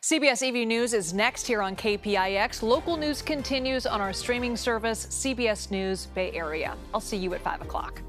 CBS EV News is next here on KPIX. Local news continues on our streaming service, CBS News Bay Area. I'll see you at 5 o'clock.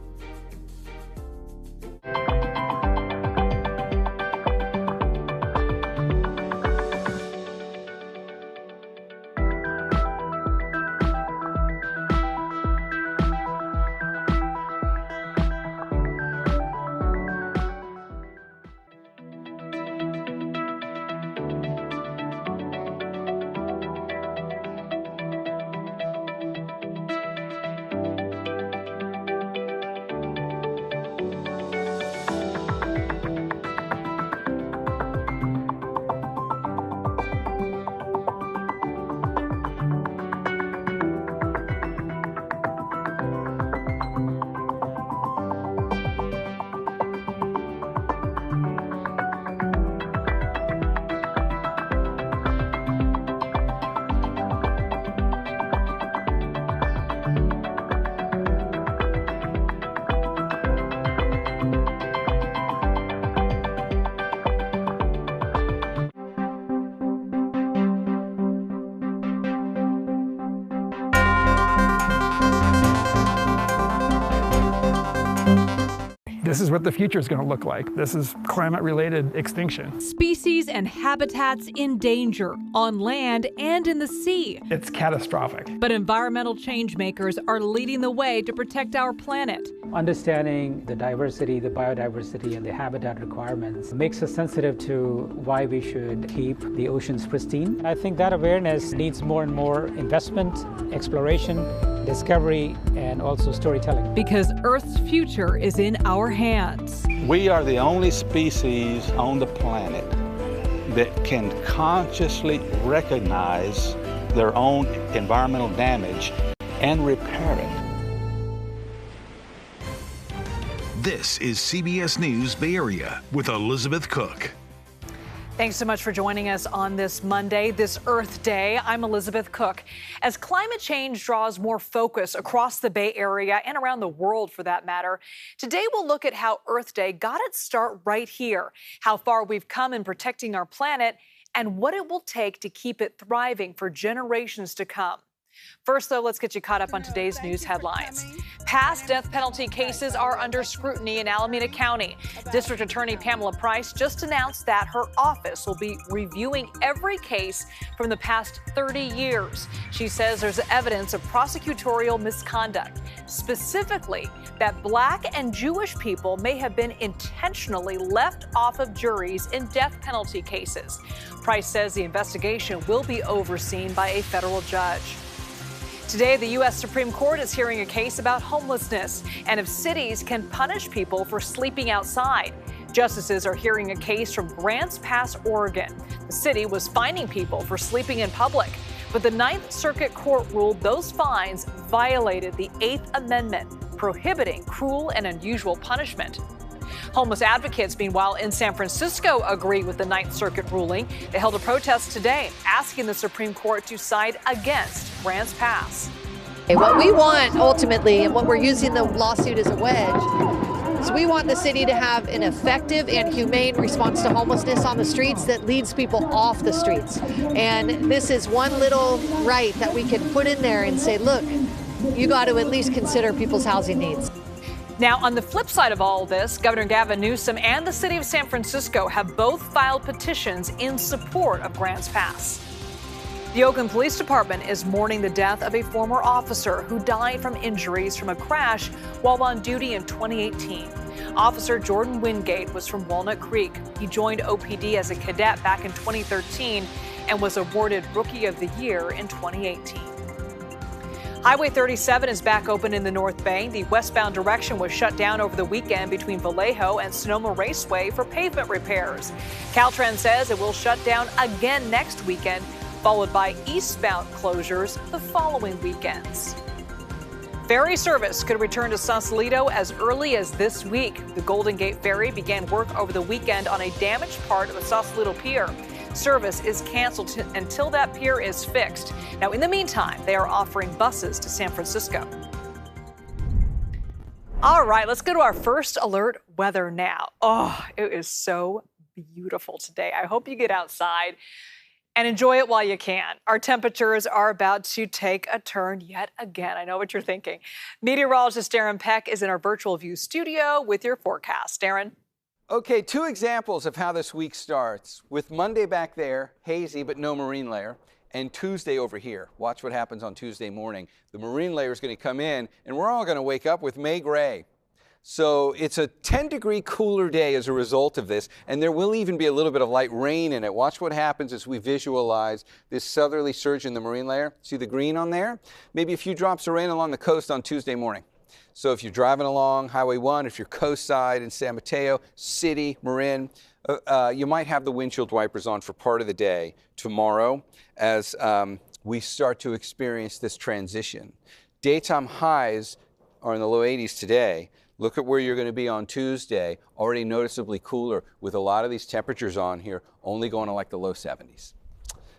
This is what the future is going to look like. This is climate-related extinction. Species and habitats in danger on land and in the sea. It's catastrophic. But environmental change makers are leading the way to protect our planet. Understanding the diversity, the biodiversity, and the habitat requirements makes us sensitive to why we should keep the oceans pristine. I think that awareness needs more and more investment, exploration, discovery, and also storytelling. Because Earth's future is in our hands. We are the only species on the planet that can consciously recognize their own environmental damage and repair it. This is CBS News Bay Area with Elizabeth Cook. Thanks so much for joining us on this Monday, this Earth Day. I'm Elizabeth Cook. As climate change draws more focus across the Bay Area and around the world for that matter, today we'll look at how Earth Day got its start right here, how far we've come in protecting our planet, and what it will take to keep it thriving for generations to come. First, though, let's get you caught up on today's news headlines. Past death penalty cases are under scrutiny in Alameda County. District Attorney Pamela Price just announced that her office will be reviewing every case from the past 30 years. She says there's evidence of prosecutorial misconduct, specifically that Black and Jewish people may have been intentionally left off of juries in death penalty cases. Price says the investigation will be overseen by a federal judge. Today, the U.S. Supreme Court is hearing a case about homelessness and if cities can punish people for sleeping outside. Justices are hearing a case from Grants Pass, Oregon. The city was fining people for sleeping in public, but the Ninth Circuit Court ruled those fines violated the Eighth Amendment, prohibiting cruel and unusual punishment. Homeless advocates, meanwhile, in San Francisco agree with the Ninth Circuit ruling. They held a protest today asking the Supreme Court to side against Grants Pass. What we want ultimately, and what we're using the lawsuit as a wedge, is we want the city to have an effective and humane response to homelessness on the streets that leads people off the streets. And this is one little right that we can put in there and say, look, you got to at least consider people's housing needs. Now, on the flip side of all this, Governor Gavin Newsom and the city of San Francisco have both filed petitions in support of Grants Pass. The Oakland Police Department is mourning the death of a former officer who died from injuries from a crash while on duty in 2018. Officer Jordan Wingate was from Walnut Creek. He joined OPD as a cadet back in 2013 and was awarded Rookie of the Year in 2018. Highway 37 is back open in the North Bay. The westbound direction was shut down over the weekend between Vallejo and Sonoma Raceway for pavement repairs. Caltrans says it will shut down again next weekend, followed by eastbound closures the following weekends. Ferry service could return to Sausalito as early as this week. The Golden Gate Ferry began work over the weekend on a damaged part of the Sausalito Pier. Service is canceled until that pier is fixed. Now, in the meantime, they are offering buses to San Francisco. All right, let's go to our first alert weather now. Oh, it is so beautiful today. I hope you get outside. And enjoy it while you can. Our temperatures are about to take a turn yet again. I know what you're thinking. Meteorologist Darren Peck is in our virtual view studio with your forecast. Darren? Okay, 2 examples of how this week starts. With Monday back there, hazy but no marine layer, and Tuesday over here. Watch what happens on Tuesday morning. The marine layer is going to come in, and we're all going to wake up with May gray. So it's a 10-degree cooler day as a result of this, and there will even be a little bit of light rain in it. Watch what happens as we visualize this southerly surge in the marine layer. See the green on there? Maybe a few drops of rain along the coast on Tuesday morning. So if you're driving along Highway 1, if you're coastside in San Mateo, City, Marin, you might have the windshield wipers on for part of the day tomorrow as we start to experience this transition. Daytime highs are in the low 80s today. Look at where you're going to be on Tuesday, already noticeably cooler with a lot of these temperatures on here only going to like the low 70s.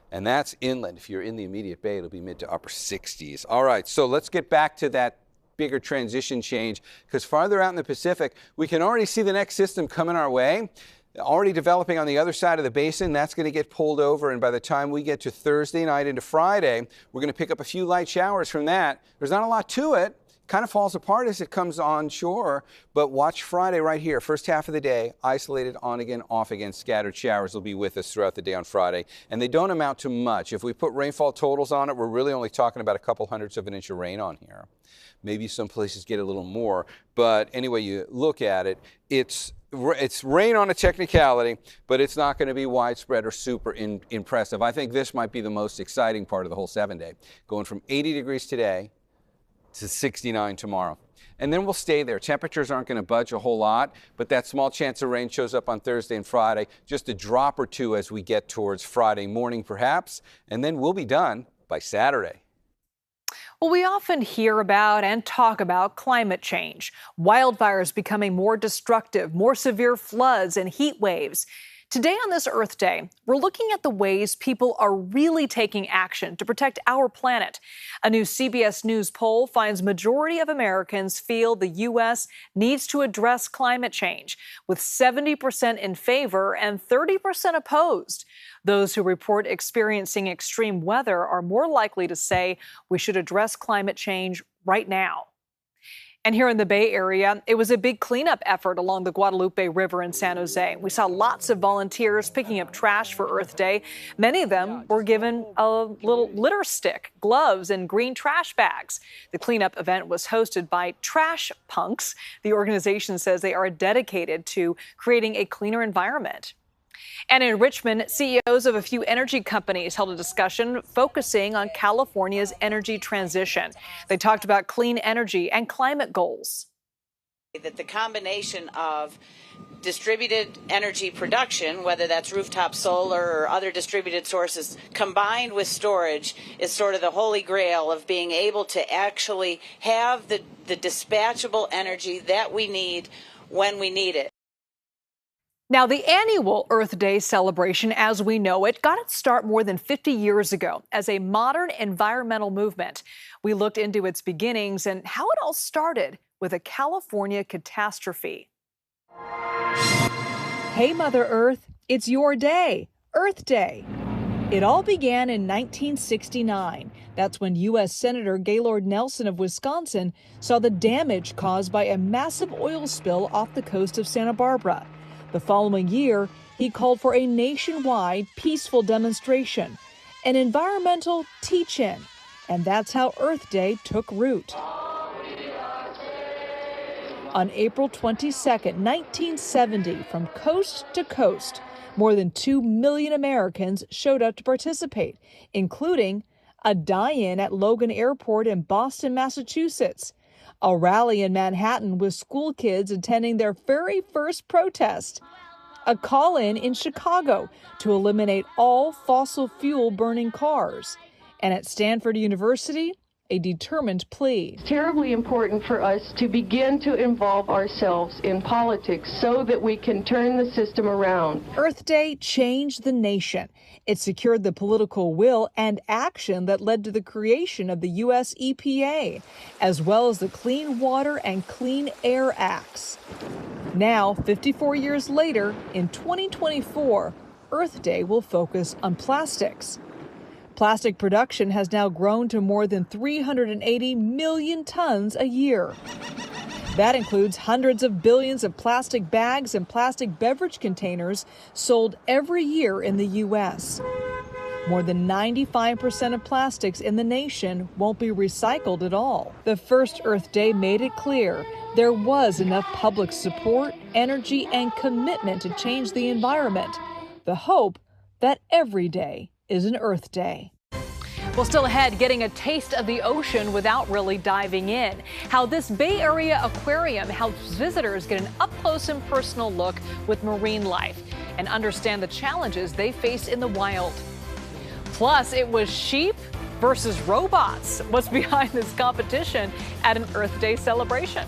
And that's inland. If you're in the immediate bay, it'll be mid to upper 60s. All right, so let's get back to that bigger transition change, because farther out in the Pacific, we can already see the next system coming our way. Already developing on the other side of the basin. That's going to get pulled over, and by the time we get to Thursday night into Friday, we're going to pick up a few light showers from that. There's not a lot to it. Kind of falls apart as it comes onshore, but watch Friday right here. First half of the day, isolated on again, off again, scattered showers will be with us throughout the day on Friday, and they don't amount to much. If we put rainfall totals on it, we're really only talking about a couple hundredths of an inch of rain on here. Maybe some places get a little more, but anyway you look at it, it's rain on a technicality, but it's not going to be widespread or super impressive. I think this might be the most exciting part of the whole 7-day, going from 80 degrees today to 69 tomorrow. And then we'll stay there. Temperatures aren't going to budge a whole lot, but that small chance of rain shows up on Thursday and Friday, just a drop or two as we get towards Friday morning perhaps, and then we'll be done by Saturday. Well, we often hear about and talk about climate change, wildfires becoming more destructive, more severe floods and heat waves. Today on this Earth Day, we're looking at the ways people are really taking action to protect our planet. A new CBS News poll finds majority of Americans feel the U.S. needs to address climate change, with 70% in favor and 30% opposed. Those who report experiencing extreme weather are more likely to say we should address climate change right now. And here in the Bay Area, it was a big cleanup effort along the Guadalupe River in San Jose. We saw lots of volunteers picking up trash for Earth Day. Many of them were given a little litter stick, gloves, and green trash bags. The cleanup event was hosted by Trash Punks. The organization says they are dedicated to creating a cleaner environment. And in Richmond, CEOs of a few energy companies held a discussion focusing on California's energy transition. They talked about clean energy and climate goals. That the combination of distributed energy production, whether that's rooftop solar or other distributed sources, combined with storage is sort of the holy grail of being able to actually have the dispatchable energy that we need when we need it. Now, the annual Earth Day celebration, as we know it, got its start more than 50 years ago as a modern environmental movement. We looked into its beginnings and how it all started with a California catastrophe. Hey, Mother Earth, it's your day, Earth Day. It all began in 1969. That's when U.S. Senator Gaylord Nelson of Wisconsin saw the damage caused by a massive oil spill off the coast of Santa Barbara. The following year, he called for a nationwide peaceful demonstration, an environmental teach-in, and that's how Earth Day took root. On April 22, 1970, from coast to coast, more than 2 million Americans showed up to participate, including a die-in at Logan Airport in Boston, Massachusetts, a rally in Manhattan with school kids attending their very first protest, a call-in in Chicago to eliminate all fossil fuel burning cars, and at Stanford University, a determined plea. It's terribly important for us to begin to involve ourselves in politics so that we can turn the system around. Earth Day changed the nation. It secured the political will and action that led to the creation of the U.S. EPA, as well as the Clean Water and Clean Air Acts. Now, 54 years later, in 2024, Earth Day will focus on plastics. Plastic production has now grown to more than 380 million tons a year. That includes hundreds of billions of plastic bags and plastic beverage containers sold every year in the U.S. More than 95% of plastics in the nation won't be recycled at all. The first Earth Day made it clear there was enough public support, energy, and commitment to change the environment. The hope that every day is an Earth Day. Well, still ahead, getting a taste of the ocean without really diving in. How this Bay Area aquarium helps visitors get an up-close and personal look with marine life and understand the challenges they face in the wild. Plus, it was sheep versus robots. What's behind this competition at an Earth Day celebration?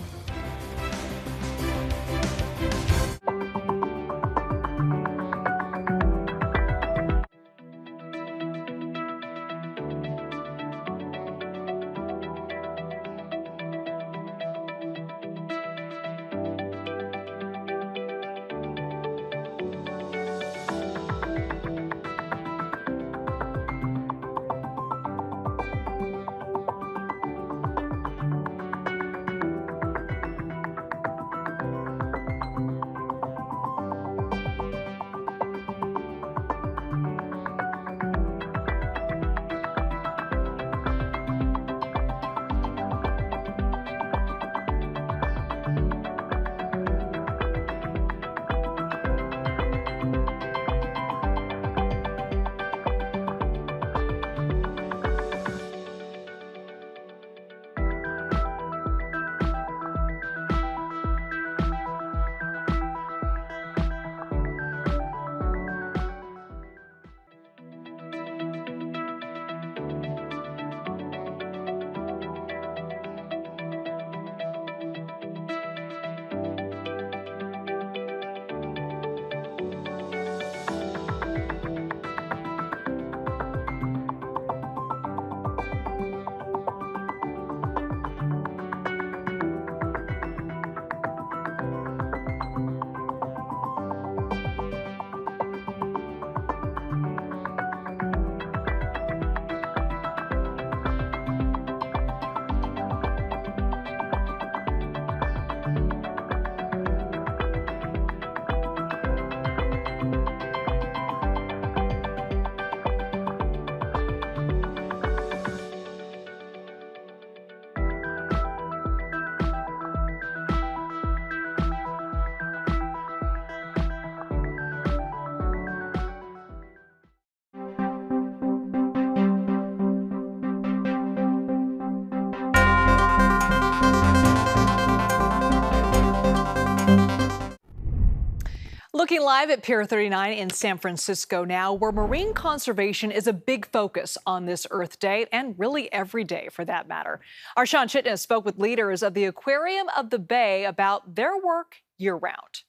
Looking live at Pier 39 in San Francisco now, where marine conservation is a big focus on this Earth Day, and really every day for that matter. Our Sean Chitnis spoke with leaders of the Aquarium of the Bay about their work year-round.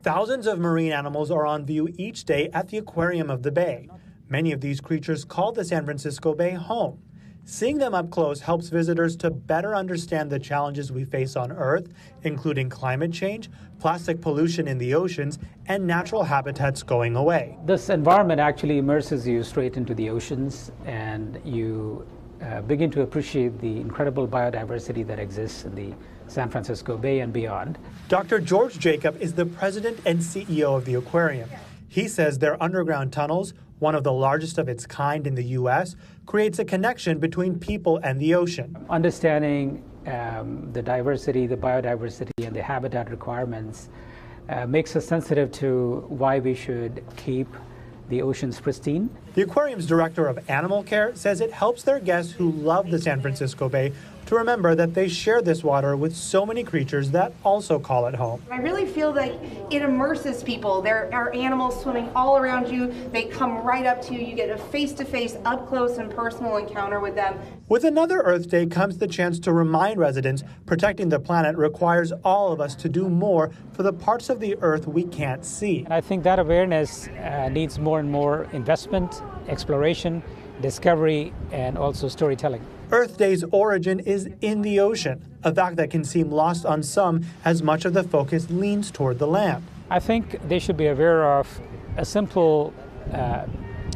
Thousands of marine animals are on view each day at the Aquarium of the Bay. Many of these creatures call the San Francisco Bay home. Seeing them up close helps visitors to better understand the challenges we face on Earth, including climate change, plastic pollution in the oceans, and natural habitats going away. This environment actually immerses you straight into the oceans, and you begin to appreciate the incredible biodiversity that exists in the San Francisco Bay and beyond. Dr. George Jacob is the president and CEO of the aquarium. He says their underground tunnels, one of the largest of its kind in the U.S., creates a connection between people and the ocean. Understanding the diversity, the biodiversity, and the habitat requirements makes us sensitive to why we should keep the oceans pristine. The aquarium's director of animal care says it helps their guests who love the San Francisco Bay to remember that they share this water with so many creatures that also call it home. I really feel like it immerses people. There are animals swimming all around you. They come right up to you. You get a face-to-face, up-close and personal encounter with them. With another Earth Day comes the chance to remind residents protecting the planet requires all of us to do more for the parts of the Earth we can't see. And I think that awareness needs more and more investment, exploration, discovery, and also storytelling. Earth Day's origin is in the ocean, a fact that can seem lost on some as much of the focus leans toward the land. I think they should be aware of a simple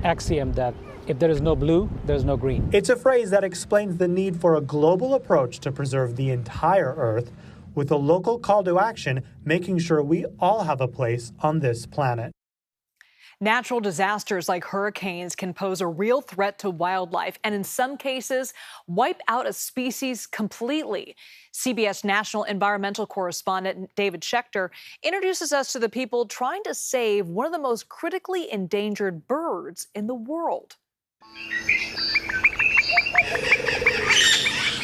axiom that if there is no blue, there's no green. It's a phrase that explains the need for a global approach to preserve the entire Earth, with a local call to action making sure we all have a place on this planet. Natural disasters like hurricanes can pose a real threat to wildlife and in some cases wipe out a species completely. CBS National Environmental Correspondent David Schechter introduces us to the people trying to save one of the most critically endangered birds in the world.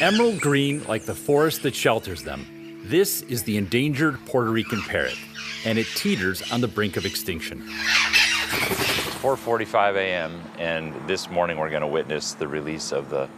Emerald green like the forest that shelters them. This is the endangered Puerto Rican parrot, and it teeters on the brink of extinction. It's 4:45 a.m. and this morning we're going to witness the release of the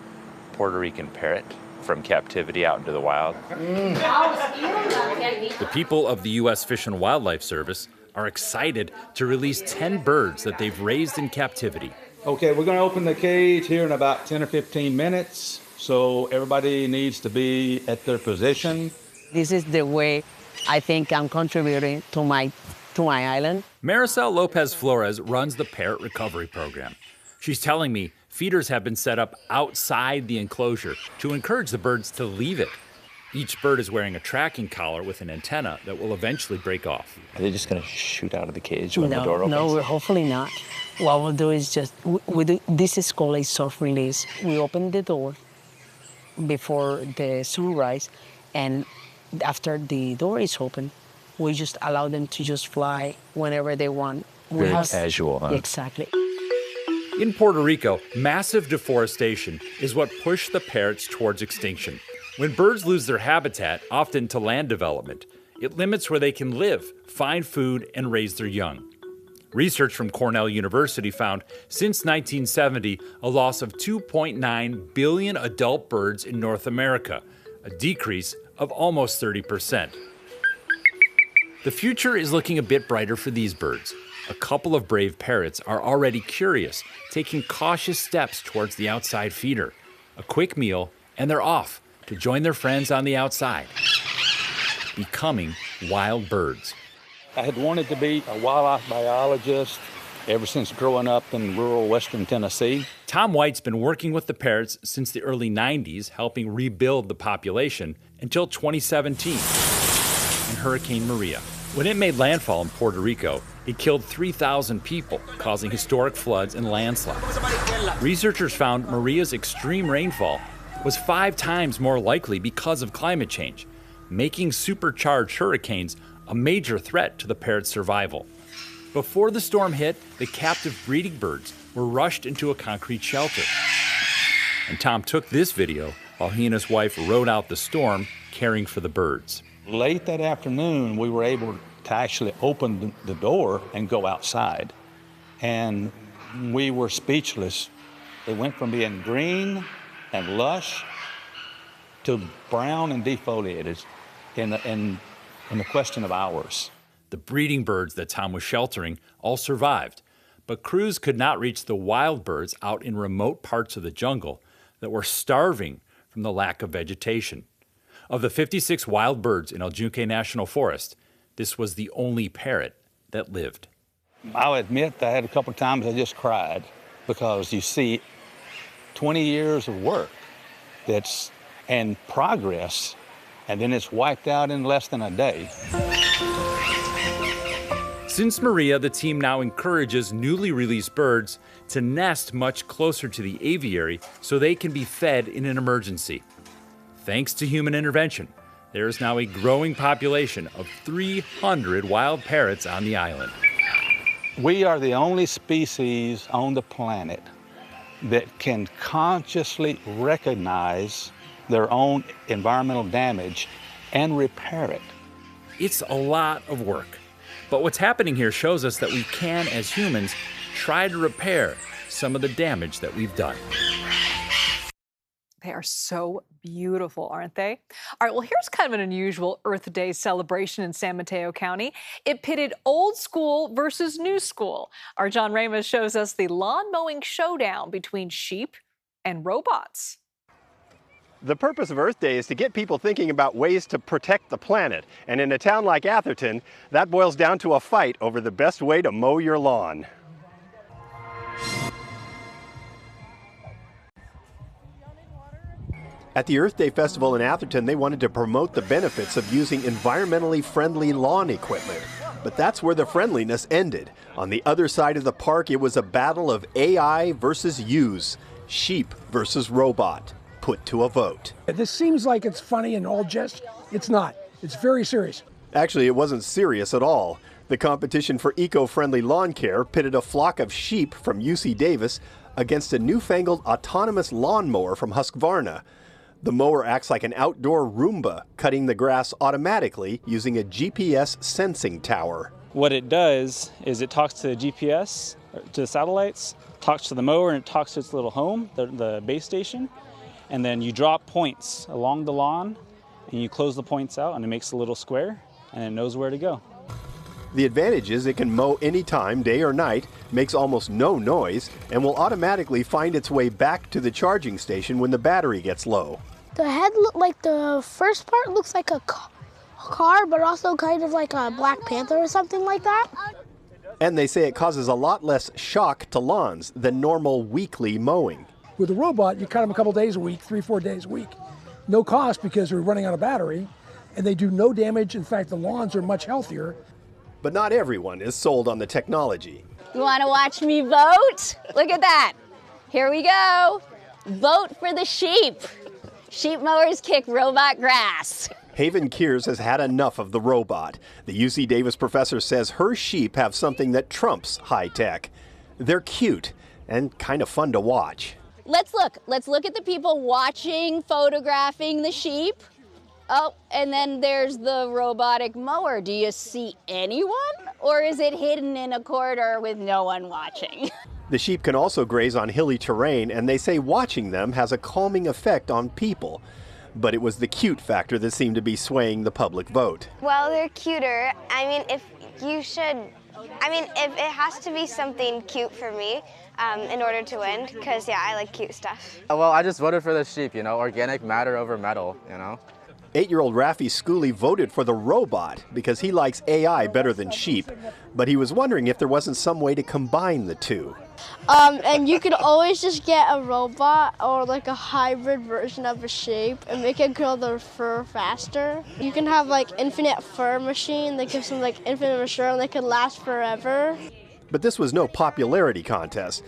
Puerto Rican parrot from captivity out into the wild. The people of the U.S. Fish and Wildlife Service are excited to release 10 birds that they've raised in captivity. Okay, we're going to open the cage here in about 10 or 15 minutes, so everybody needs to be at their position. This is the way I think I'm contributing to my island. Maricel Lopez Flores runs the parrot recovery program. She's telling me feeders have been set up outside the enclosure to encourage the birds to leave it. Each bird is wearing a tracking collar with an antenna that will eventually break off. Are they just going to shoot out of the cage when the door opens? No, hopefully not. What we'll do is just, this is called a soft release. We open the door before the sunrise, and after the door is open, we just allow them to just fly whenever they want. Very casual, huh? Exactly. In Puerto Rico, massive deforestation is what pushed the parrots towards extinction. When birds lose their habitat, often to land development, it limits where they can live, find food, and raise their young. Research from Cornell University found since 1970 a loss of 2.9 billion adult birds in North America, a decrease of almost 30%. The future is looking a bit brighter for these birds. A couple of brave parrots are already curious, taking cautious steps towards the outside feeder. A quick meal, and they're off to join their friends on the outside, becoming wild birds. I had wanted to be a wildlife biologist ever since growing up in rural western Tennessee. Tom White's been working with the parrots since the early 90s, helping rebuild the population until 2017 and Hurricane Maria. When it made landfall in Puerto Rico, it killed 3,000 people, causing historic floods and landslides. Researchers found Maria's extreme rainfall was 5 times more likely because of climate change, making supercharged hurricanes a major threat to the parrot's survival. Before the storm hit, the captive breeding birds were rushed into a concrete shelter. And Tom took this video while he and his wife rode out the storm, caring for the birds. Late that afternoon, we were able to actually open the door and go outside. And we were speechless. They went from being green and lush to brown and defoliated in the question of hours. The breeding birds that Tom was sheltering all survived, but crews could not reach the wild birds out in remote parts of the jungle that were starving from the lack of vegetation. Of the 56 wild birds in El Yunque National Forest, this was the only parrot that lived. I'll admit that I had a couple times I just cried, because you see 20 years of work and progress, and then it's wiped out in less than a day. Since Maria, the team now encourages newly released birds to nest much closer to the aviary so they can be fed in an emergency. Thanks to human intervention, there is now a growing population of 300 wild parrots on the island. We are the only species on the planet that can consciously recognize their own environmental damage and repair it. It's a lot of work, but what's happening here shows us that we can, as humans, try to repair some of the damage that we've done. They are so beautiful, aren't they? All right, well, here's kind of an unusual Earth Day celebration in San Mateo County. It pitted old school versus new school. Our John Ramos shows us the lawn mowing showdown between sheep and robots. The purpose of Earth Day is to get people thinking about ways to protect the planet. And in a town like Atherton, that boils down to a fight over the best way to mow your lawn. At the Earth Day Festival in Atherton, they wanted to promote the benefits of using environmentally friendly lawn equipment. But that's where the friendliness ended. On the other side of the park, it was a battle of AI versus use, sheep versus robot, put to a vote. This seems like it's funny and all jest. It's not. It's very serious. Actually, it wasn't serious at all. The competition for eco-friendly lawn care pitted a flock of sheep from UC Davis against a newfangled autonomous lawnmower from Husqvarna. The mower acts like an outdoor Roomba, cutting the grass automatically using a GPS sensing tower. What it does is it talks to the GPS, to the satellites, talks to the mower, and it talks to its little home, the base station. And then you drop points along the lawn, and you close the points out, and it makes a little square, and it knows where to go. The advantage is it can mow anytime, day or night, makes almost no noise, and will automatically find its way back to the charging station when the battery gets low. The head the first part looks like a car, but also kind of like a Black Panther or something like that. And they say it causes a lot less shock to lawns than normal weekly mowing. With a robot, you cut them a couple days a week, 3-4 days a week. No cost because we're running out of battery, and they do no damage. In fact, the lawns are much healthier. But not everyone is sold on the technology. You want to watch me vote? Look at that. Here we go. Vote for the sheep. Sheep mowers kick robot grass. Haven Kears has had enough of the robot. The UC Davis professor says her sheep have something that trumps high tech. They're cute and kind of fun to watch. Let's look. Let's look at the people watching, photographing the sheep. Oh, and then there's the robotic mower. Do you see anyone? Or is it hidden in a corner with no one watching? The sheep can also graze on hilly terrain, and they say watching them has a calming effect on people. But it was the cute factor that seemed to be swaying the public vote. Well, they're cuter. If it has to be something cute for me in order to win, because, yeah, I like cute stuff. Well, I just voted for the sheep, organic matter over metal, 8-year-old Raffi Schooley voted for the robot because he likes AI better than sheep, but he was wondering if there wasn't some way to combine the two. And you could always just get a robot or like a hybrid version of a sheep and make it grow their fur faster. You can have like infinite fur machine that gives them like infinite fur and they can last forever. But this was no popularity contest.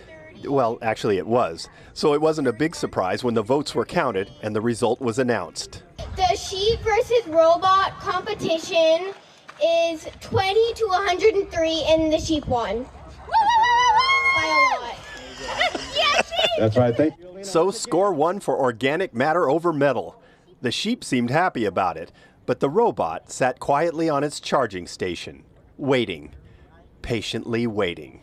Well, actually it was. So it wasn't a big surprise when the votes were counted and the result was announced. The sheep versus robot competition is 20 to 103 and the sheep won. By a lot. Yes, that's right. Thank you. So score one for organic matter over metal. The sheep seemed happy about it, but the robot sat quietly on its charging station, waiting, patiently waiting.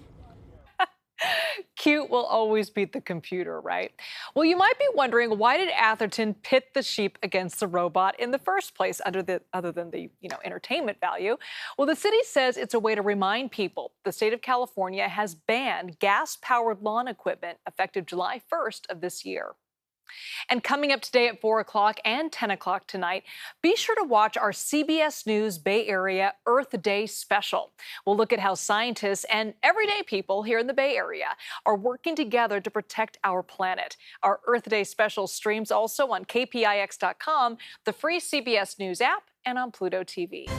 Cute will always beat the computer, right? Well, you might be wondering, why did Atherton pit the sheep against the robot in the first place, other than the entertainment value? Well, the city says it's a way to remind people the state of California has banned gas-powered lawn equipment effective July 1st of this year. And coming up today at 4 o'clock and 10 o'clock tonight, be sure to watch our CBS News Bay Area Earth Day special. We'll look at how scientists and everyday people here in the Bay Area are working together to protect our planet. Our Earth Day special streams also on kpix.com, the free CBS News app, and on Pluto TV.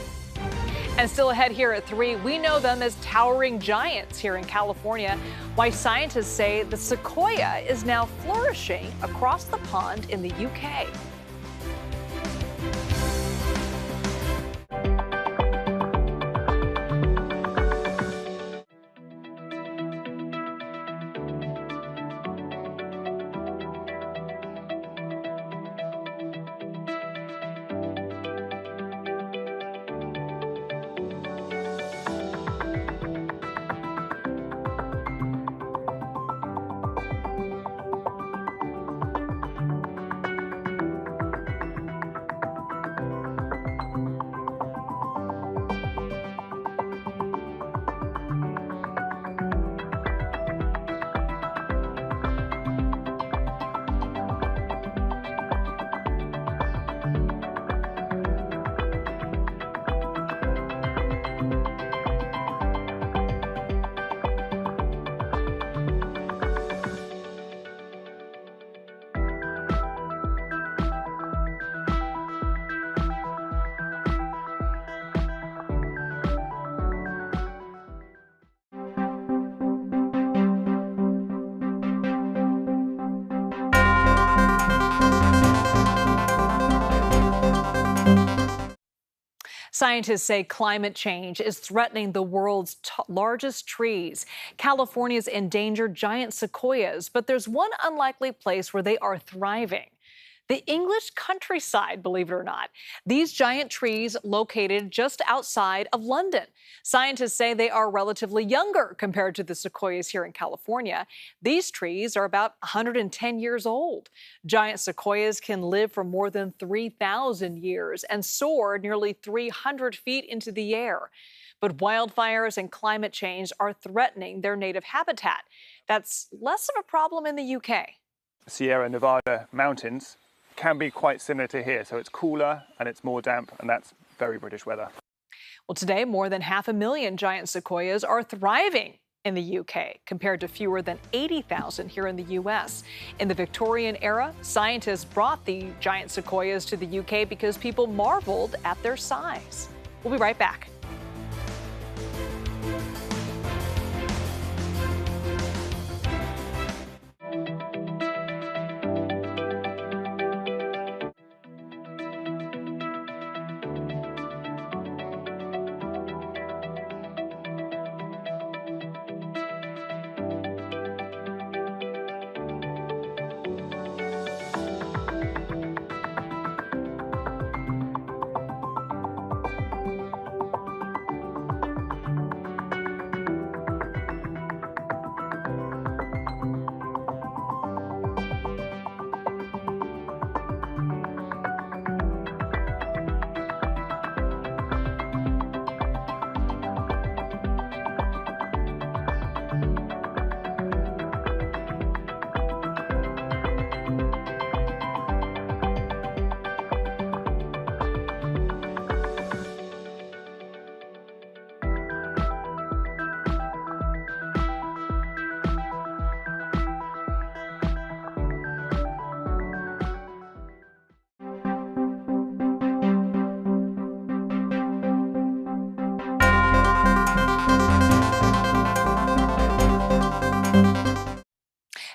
And still ahead here at 3, we know them as towering giants here in California. Why scientists say the sequoia is now flourishing across the pond in the UK. Scientists say climate change is threatening the world's largest trees, California's endangered giant sequoias. But there's one unlikely place where they are thriving. The English countryside, believe it or not. These giant trees located just outside of London. Scientists say they are relatively younger compared to the sequoias here in California. These trees are about 110 years old. Giant sequoias can live for more than 3,000 years and soar nearly 300 feet into the air. But wildfires and climate change are threatening their native habitat. That's less of a problem in the UK. Sierra Nevada mountains can be quite similar to here. So it's cooler and it's more damp, and that's very British weather. Well, today, more than 500,000 giant sequoias are thriving in the UK, compared to fewer than 80,000 here in the US. In the Victorian era, scientists brought the giant sequoias to the UK because people marveled at their size. We'll be right back.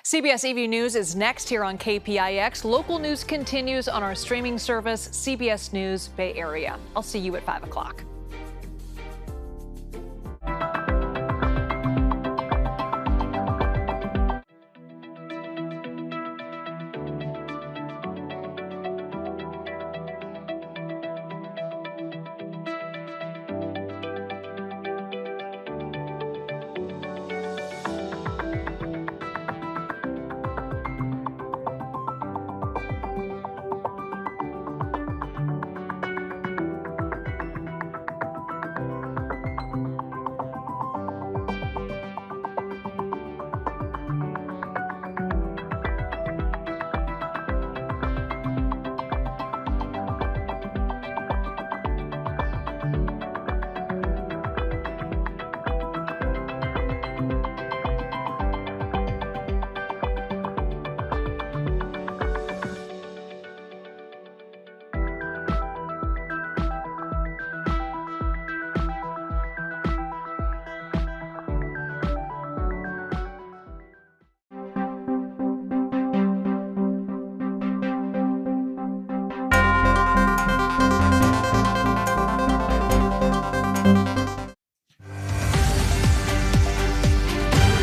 CBS EV News is next here on KPIX. Local news continues on our streaming service, CBS News Bay Area. I'll see you at 5 o'clock.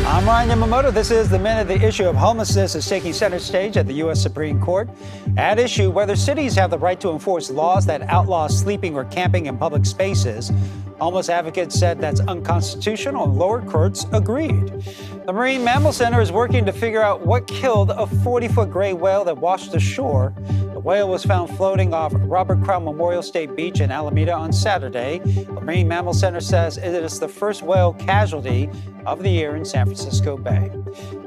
I'm Ryan Yamamoto. This is the minute. The issue of homelessness is taking center stage at the U.S. Supreme Court. At issue, whether cities have the right to enforce laws that outlaw sleeping or camping in public spaces. Homeless advocates said that's unconstitutional, and lower courts agreed. The Marine Mammal Center is working to figure out what killed a 40-foot gray whale that washed ashore. The whale was found floating off Robert Crown Memorial State Beach in Alameda on Saturday. The Marine Mammal Center says it is the first whale casualty of the year in San Francisco Bay.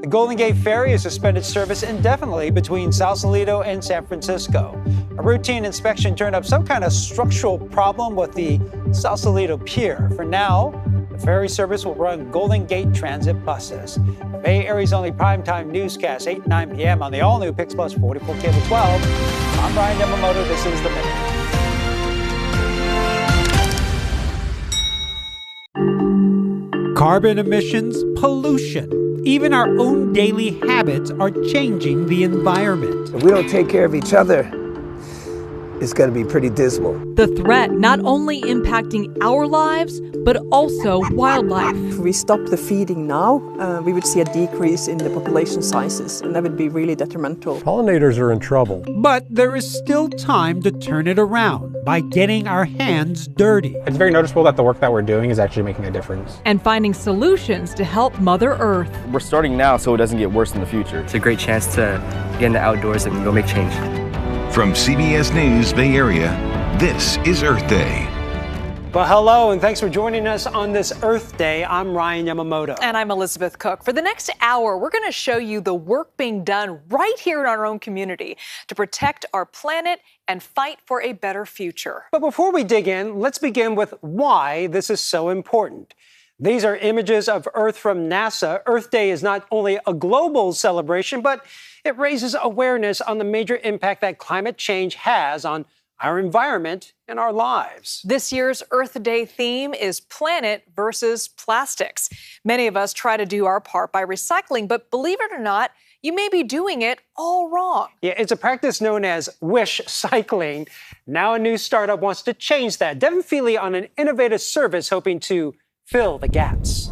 The Golden Gate Ferry has suspended service indefinitely between Sausalito and San Francisco. A routine inspection turned up some kind of structural problem with the Sausalito Pier. For now, the ferry service will run Golden Gate Transit buses. Bay Area's only primetime newscast, 8 and 9 p.m. on the all-new Pix Plus 44 Cable 12. I'm Ryan Yamamoto. This is The Minute. Carbon emissions, pollution, even our own daily habits are changing the environment. If we don't take care of each other, is going to be pretty dismal. The threat not only impacting our lives, but also wildlife. If we stop the feeding now, we would see a decrease in the population sizes, and that would be really detrimental. Pollinators are in trouble. But there is still time to turn it around by getting our hands dirty. It's very noticeable that the work that we're doing is actually making a difference. And finding solutions to help Mother Earth. We're starting now so it doesn't get worse in the future. It's a great chance to get in the outdoors and go make change. From CBS News Bay Area, this is Earth Day. Well, hello, and thanks for joining us on this Earth Day. I'm Ryan Yamamoto. And I'm Elizabeth Cook. For the next hour, we're going to show you the work being done right here in our own community to protect our planet and fight for a better future. But before we dig in, let's begin with why this is so important. These are images of Earth from NASA. Earth Day is not only a global celebration, but it raises awareness on the major impact that climate change has on our environment and our lives. This year's Earth Day theme is planet versus plastics. Many of us try to do our part by recycling, but believe it or not, you may be doing it all wrong. Yeah, it's a practice known as wish cycling. Now a new startup wants to change that. Devin Feely on an innovative service hoping to fill the gaps.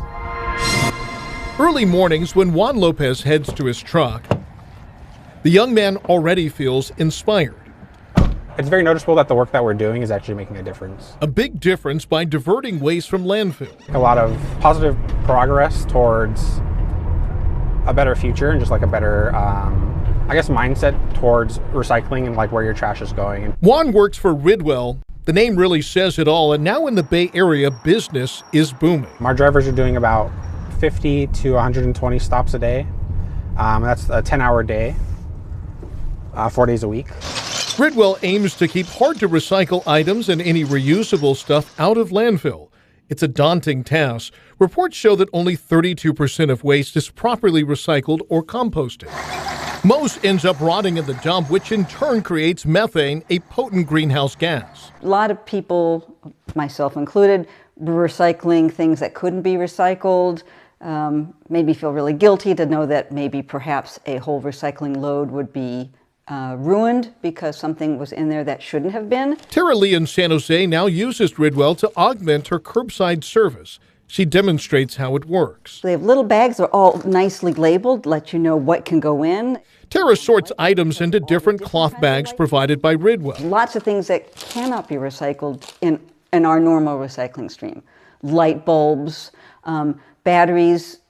Early mornings when Juan Lopez heads to his truck, the young man already feels inspired. It's very noticeable that the work that we're doing is actually making a difference. A big difference by diverting waste from landfill. A lot of positive progress towards a better future and just like a better, mindset towards recycling and like where your trash is going. Juan works for Ridwell. The name really says it all, and now in the Bay Area, business is booming. Our drivers are doing about 50 to 120 stops a day. That's a 10-hour day, 4 days a week. Ridwell aims to keep hard-to-recycle items and any reusable stuff out of landfill. It's a daunting task. Reports show that only 32% of waste is properly recycled or composted. Most ends up rotting in the dump, which in turn creates methane, a potent greenhouse gas. A lot of people, myself included, were recycling things that couldn't be recycled. Made me feel really guilty to know that maybe perhaps a whole recycling load would be ruined because something was in there that shouldn't have been. Tara Lee in San Jose now uses Ridwell to augment her curbside service. She demonstrates how it works. They have little bags, they're all nicely labeled, let you know what can go in. Tara sorts items into different cloth bags provided by Ridwell. Lots of things that cannot be recycled in our normal recycling stream. Light bulbs, batteries.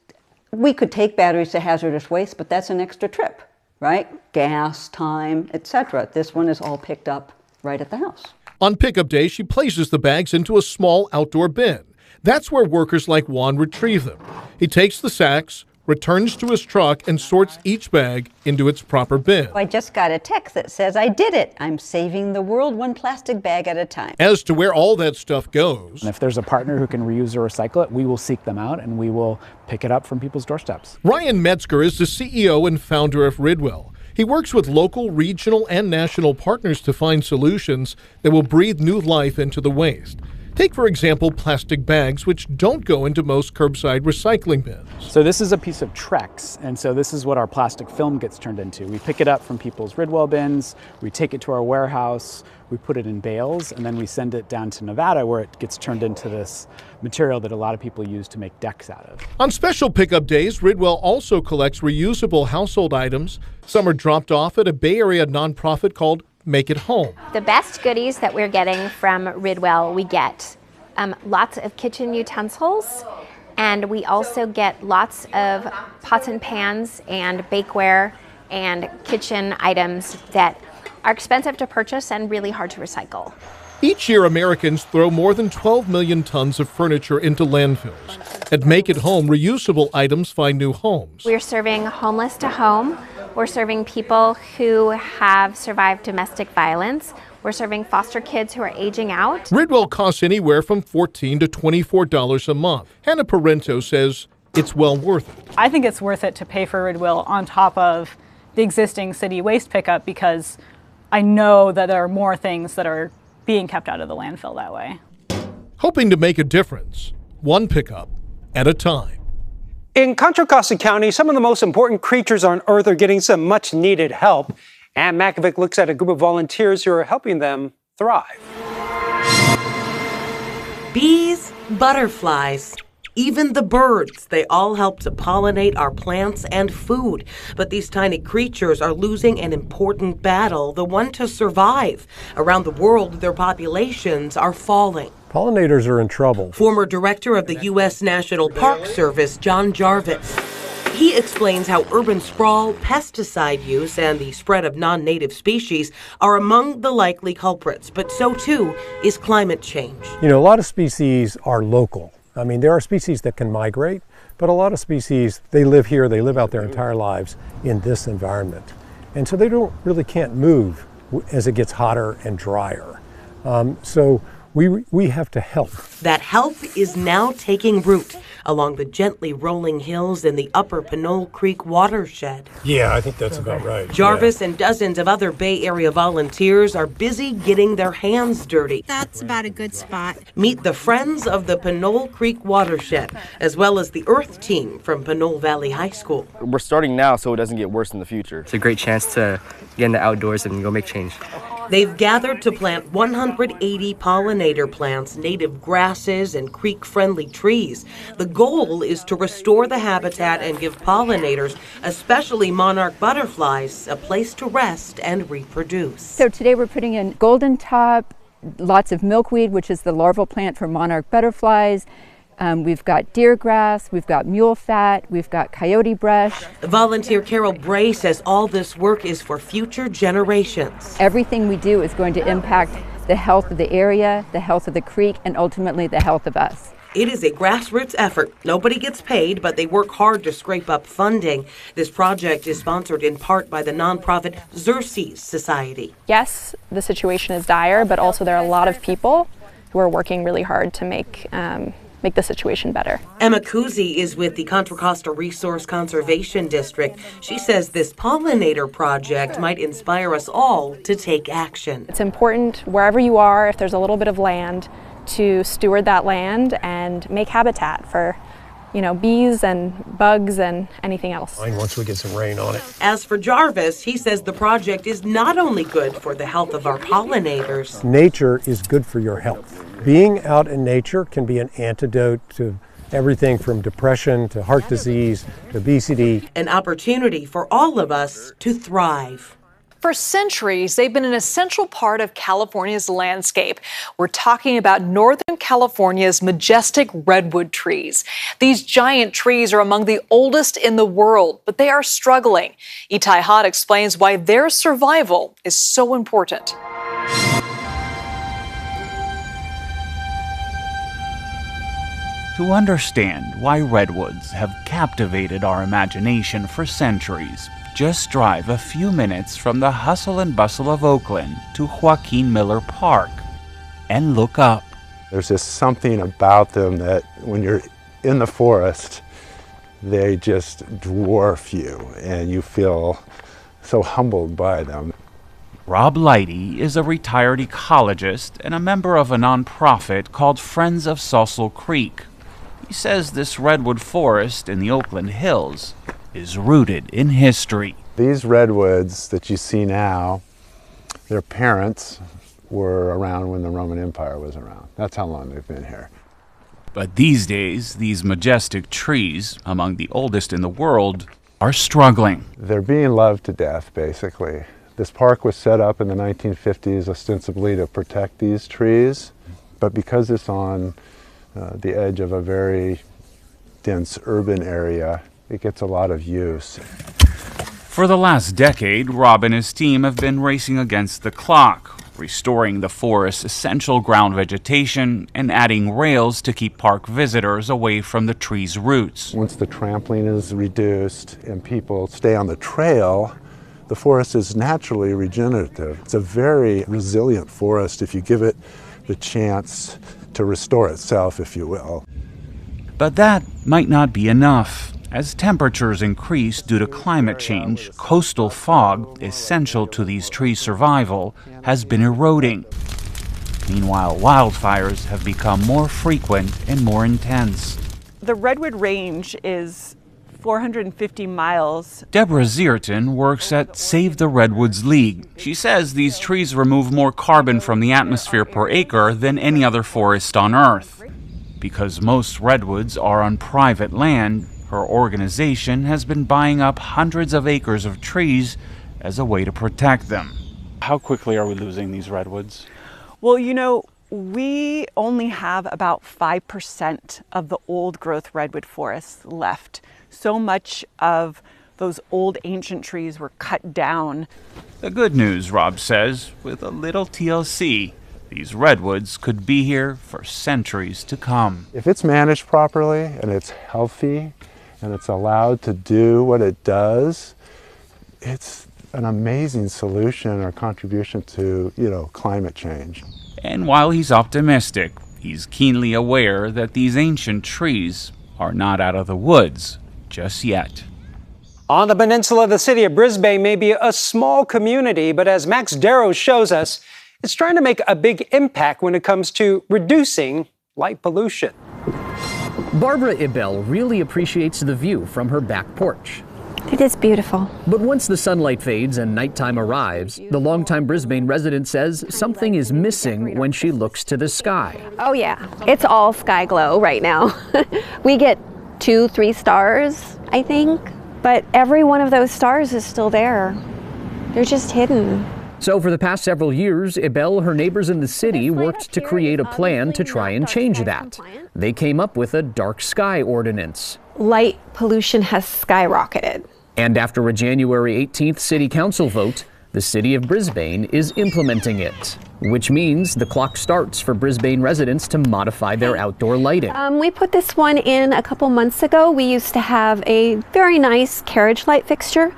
We could take batteries to hazardous waste, but that's an extra trip, right? Gas, time, etc. This one is all picked up right at the house. On pickup day, she places the bags into a small outdoor bin. That's where workers like Juan retrieve them. He takes the sacks, returns to his truck, and sorts each bag into its proper bin. I just got a text that says, I did it. I'm saving the world one plastic bag at a time. As to where all that stuff goes. And if there's a partner who can reuse or recycle it, we will seek them out and we will pick it up from people's doorsteps. Ryan Metzger is the CEO and founder of Ridwell. He works with local, regional, and national partners to find solutions that will breathe new life into the waste. Take, for example, plastic bags, which don't go into most curbside recycling bins. So this is a piece of Trex, and so this is what our plastic film gets turned into. We pick it up from people's Ridwell bins, we take it to our warehouse, we put it in bales, and then we send it down to Nevada where it gets turned into this material that a lot of people use to make decks out of. On special pickup days, Ridwell also collects reusable household items. Some are dropped off at a Bay Area nonprofit called Make It Home. The best goodies that we're getting from Ridwell, we get lots of kitchen utensils, and we also get lots of pots and pans and bakeware and kitchen items that are expensive to purchase and really hard to recycle. Each year, Americans throw more than 12 million tons of furniture into landfills. At Make It Home, reusable items find new homes. We're serving homeless to home. We're serving people who have survived domestic violence. We're serving foster kids who are aging out. Ridwell costs anywhere from $14 to $24 a month. Hannah Parento says it's well worth it. I think it's worth it to pay for Ridwell on top of the existing city waste pickup because I know that there are more things that are being kept out of the landfill that way. Hoping to make a difference, one pickup at a time. In Contra Costa County, some of the most important creatures on Earth are getting some much-needed help. Ann Makovic looks at a group of volunteers who are helping them thrive. Bees, butterflies, even the birds, they all help to pollinate our plants and food. But these tiny creatures are losing an important battle, the one to survive. Around the world, their populations are falling. Pollinators are in trouble. Former director of the U.S. National Park Service, John Jarvis. He explains how urban sprawl, pesticide use, and the spread of non-native species are among the likely culprits, but so too is climate change. You know, a lot of species are local. I mean, there are species that can migrate, but a lot of species, they live here, they live out their entire lives in this environment. And so they can't move as it gets hotter and drier. So we have to help. That help is now taking root along the gently rolling hills in the upper Pinole Creek watershed. Yeah, I think that's about right. Jarvis and dozens of other Bay Area volunteers are busy getting their hands dirty. That's about a good spot. Meet the Friends of the Pinole Creek watershed, as well as the Earth team from Pinole Valley High School. We're starting now so it doesn't get worse in the future. It's a great chance to get in the outdoors and go make change. They've gathered to plant 180 pollinator plants, native grasses, and creek-friendly trees. The goal is to restore the habitat and give pollinators, especially monarch butterflies, a place to rest and reproduce. So today we're putting in golden top, lots of milkweed, which is the larval plant for monarch butterflies. We've got deer grass, we've got mule fat, we've got coyote brush. Volunteer Carol Bray says all this work is for future generations. Everything we do is going to impact the health of the area, the health of the creek, and ultimately the health of us. It is a grassroots effort. Nobody gets paid, but they work hard to scrape up funding. This project is sponsored in part by the nonprofit Xerces Society. Yes, the situation is dire, but also there are a lot of people who are working really hard to make the situation better. Emma Kuzi is with the Contra Costa Resource Conservation District. She says this pollinator project might inspire us all to take action. It's important wherever you are, if there's a little bit of land, to steward that land and make habitat for, bees and bugs and anything else. Once we get some rain on it. As for Jarvis, he says the project is not only good for the health of our pollinators. Nature is good for your health. Being out in nature can be an antidote to everything from depression to heart disease to obesity. An opportunity for all of us to thrive. For centuries, they've been an essential part of California's landscape. We're talking about Northern California's majestic redwood trees. These giant trees are among the oldest in the world, but they are struggling. Itai Hott explains why their survival is so important. To understand why redwoods have captivated our imagination for centuries, just drive a few minutes from the hustle and bustle of Oakland to Joaquin Miller Park and look up. There's just something about them that when you're in the forest, they just dwarf you and you feel so humbled by them. Rob Leidy is a retired ecologist and a member of a nonprofit called Friends of Saucil Creek. He says this redwood forest in the Oakland Hills is rooted in history. These redwoods that you see now, their parents were around when the Roman Empire was around. That's how long they've been here. But these days, these majestic trees, among the oldest in the world, are struggling. They're being loved to death, basically. This park was set up in the 1950s ostensibly to protect these trees, but because it's on the edge of a very dense urban area, it gets a lot of use. For the last decade, Rob and his team have been racing against the clock, restoring the forest's essential ground vegetation and adding rails to keep park visitors away from the tree's roots. Once the trampling is reduced and people stay on the trail, the forest is naturally regenerative. It's a very resilient forest if you give it the chance to restore itself, if you will. But that might not be enough. As temperatures increase due to climate change, coastal fog, essential to these trees' survival, has been eroding. Meanwhile, wildfires have become more frequent and more intense. The redwood range is 450 miles. Deborah Zierton works at Save the Redwoods League. She says these trees remove more carbon from the atmosphere per acre than any other forest on Earth. Because most redwoods are on private land, her organization has been buying up hundreds of acres of trees as a way to protect them. How quickly are we losing these redwoods? Well, you know, we only have about 5% of the old growth redwood forests left. So much of those old ancient trees were cut down. The good news, Rob says, with a little TLC, these redwoods could be here for centuries to come. If it's managed properly and it's healthy and it's allowed to do what it does, it's an amazing solution or contribution to, climate change. And while he's optimistic, he's keenly aware that these ancient trees are not out of the woods just yet. On the peninsula, the city of Brisbane may be a small community, but as Max Darrow shows us, it's trying to make a big impact when it comes to reducing light pollution. Barbara Ibel really appreciates the view from her back porch. It is beautiful. But once the sunlight fades and nighttime arrives, the longtime Brisbane resident says something is missing when she looks to the sky. Oh yeah, it's all sky glow right now. We get 2-3 stars, I think, but every one of those stars is still there. They're just hidden. So for the past several years, Ibel, her neighbors in the city, worked to create a plan to try and change that. They came up with a dark sky ordinance. Light pollution has skyrocketed. And after a January 18th city council vote, the city of Brisbane is implementing it, which means the clock starts for Brisbane residents to modify their outdoor lighting. We put this one in a couple months ago. We used to have a very nice carriage light fixture,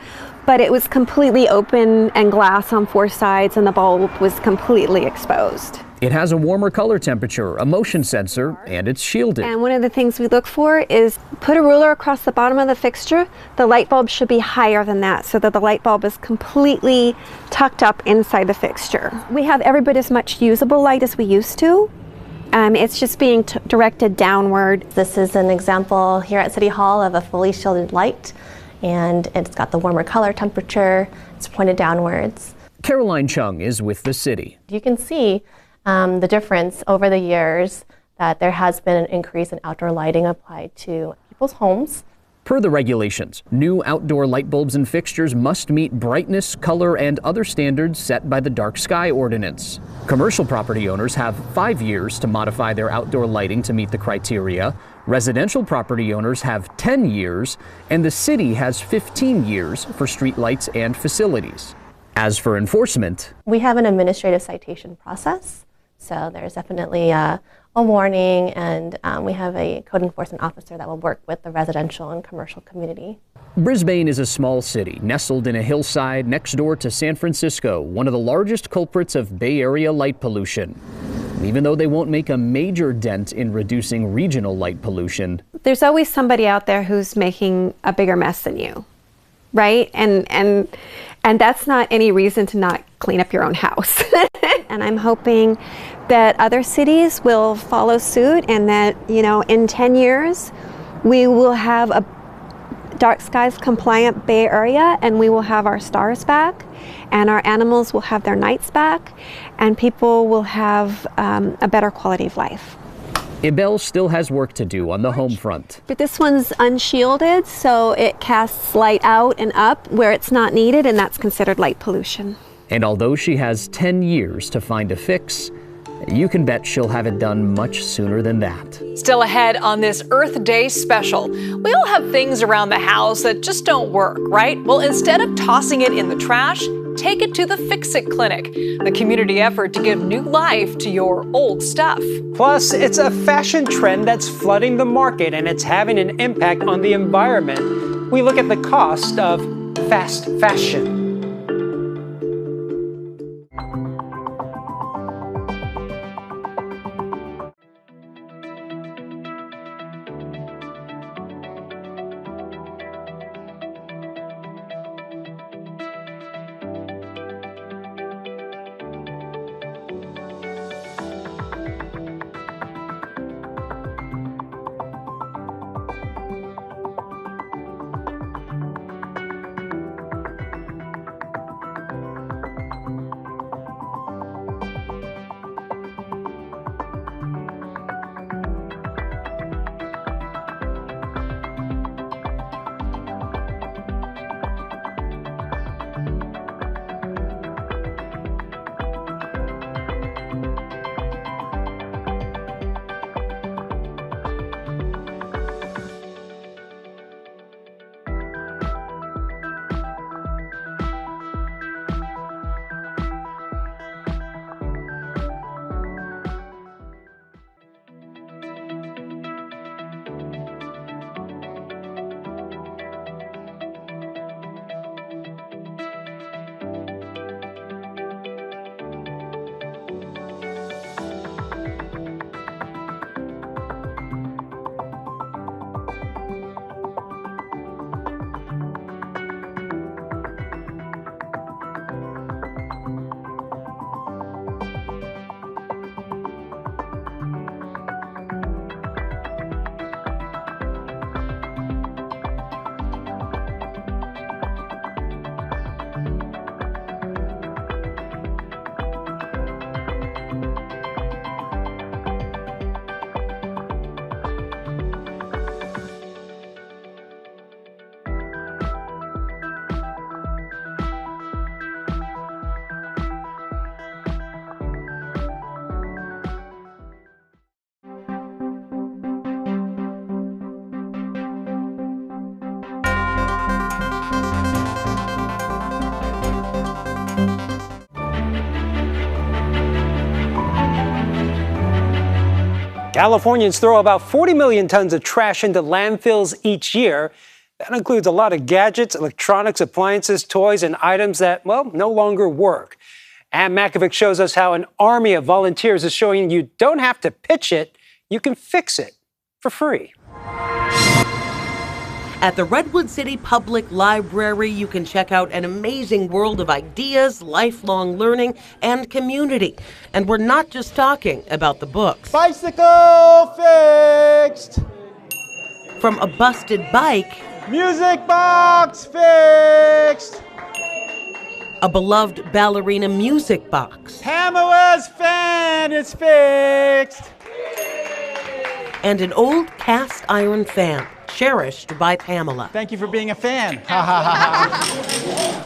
but it was completely open and glass on 4 sides, and the bulb was completely exposed. It has a warmer color temperature, a motion sensor, and it's shielded. And one of the things we look for is put a ruler across the bottom of the fixture. The light bulb should be higher than that so that the light bulb is completely tucked up inside the fixture. We have every bit as much usable light as we used to. It's just being directed downward. This is an example here at City Hall of a fully shielded light, and it's got the warmer color temperature. It's pointed downwards. Caroline Chung is with the city. You can see the difference over the years that there has been an increase in outdoor lighting applied to people's homes. Per the regulations, new outdoor light bulbs and fixtures must meet brightness, color, and other standards set by the Dark Sky Ordinance. Commercial property owners have 5 years to modify their outdoor lighting to meet the criteria. Residential property owners have 10 years, and the city has 15 years for streetlights and facilities. As for enforcement, we have an administrative citation process. So there's definitely a warning, and we have a code enforcement officer that will work with the residential and commercial community. Brisbane is a small city nestled in a hillside next door to San Francisco, one of the largest culprits of Bay Area light pollution. Even though they won't make a major dent in reducing regional light pollution, there's always somebody out there who's making a bigger mess than you, right? And that's not any reason to not clean up your own house. And I'm hoping that other cities will follow suit, and that, in 10 years, we will have a dark skies compliant Bay Area, and we will have our stars back, and our animals will have their nights back, and people will have a better quality of life. Ibel still has work to do on the home front. But this one's unshielded, so it casts light out and up where it's not needed, and that's considered light pollution. And although she has 10 years to find a fix, you can bet she'll have it done much sooner than that. Still ahead on this Earth Day special, we all have things around the house that just don't work, right? Well, instead of tossing it in the trash, take it to the Fix-It Clinic, the community effort to give new life to your old stuff. Plus, it's a fashion trend that's flooding the market, and it's having an impact on the environment. We look at the cost of fast fashion. Californians throw about 40 million tons of trash into landfills each year. That includes a lot of gadgets, electronics, appliances, toys, and items that, well, no longer work. Ann Makovic shows us how an army of volunteers is showing you don't have to pitch it, you can fix it for free. At the Redwood City Public Library, you can check out an amazing world of ideas, lifelong learning, and community. And we're not just talking about the books. Bicycle fixed! From a busted bike, music box fixed! A beloved ballerina music box. Pamela's fan is fixed! And an old cast iron fan, cherished by Pamela. Thank you for being a fan.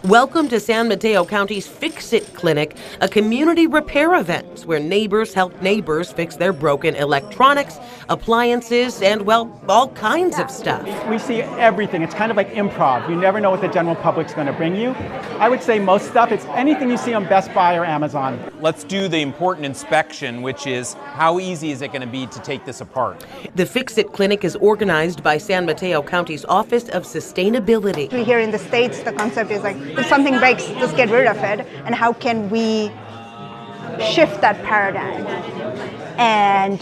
Welcome to San Mateo County's Fix It Clinic, a community repair event where neighbors help neighbors fix their broken electronics, appliances, and, well, all kinds of stuff. We see everything. It's kind of like improv. You never know what the general public's going to bring you. I would say most stuff, it's anything you see on Best Buy or Amazon. Let's do the important inspection, which is how easy is it going to be to take this apart? The Fix It Clinic is organized by San Mateo County's Office of Sustainability. Here in the States, the concept is like, if something breaks, just get rid of it. And how can we shift that paradigm? And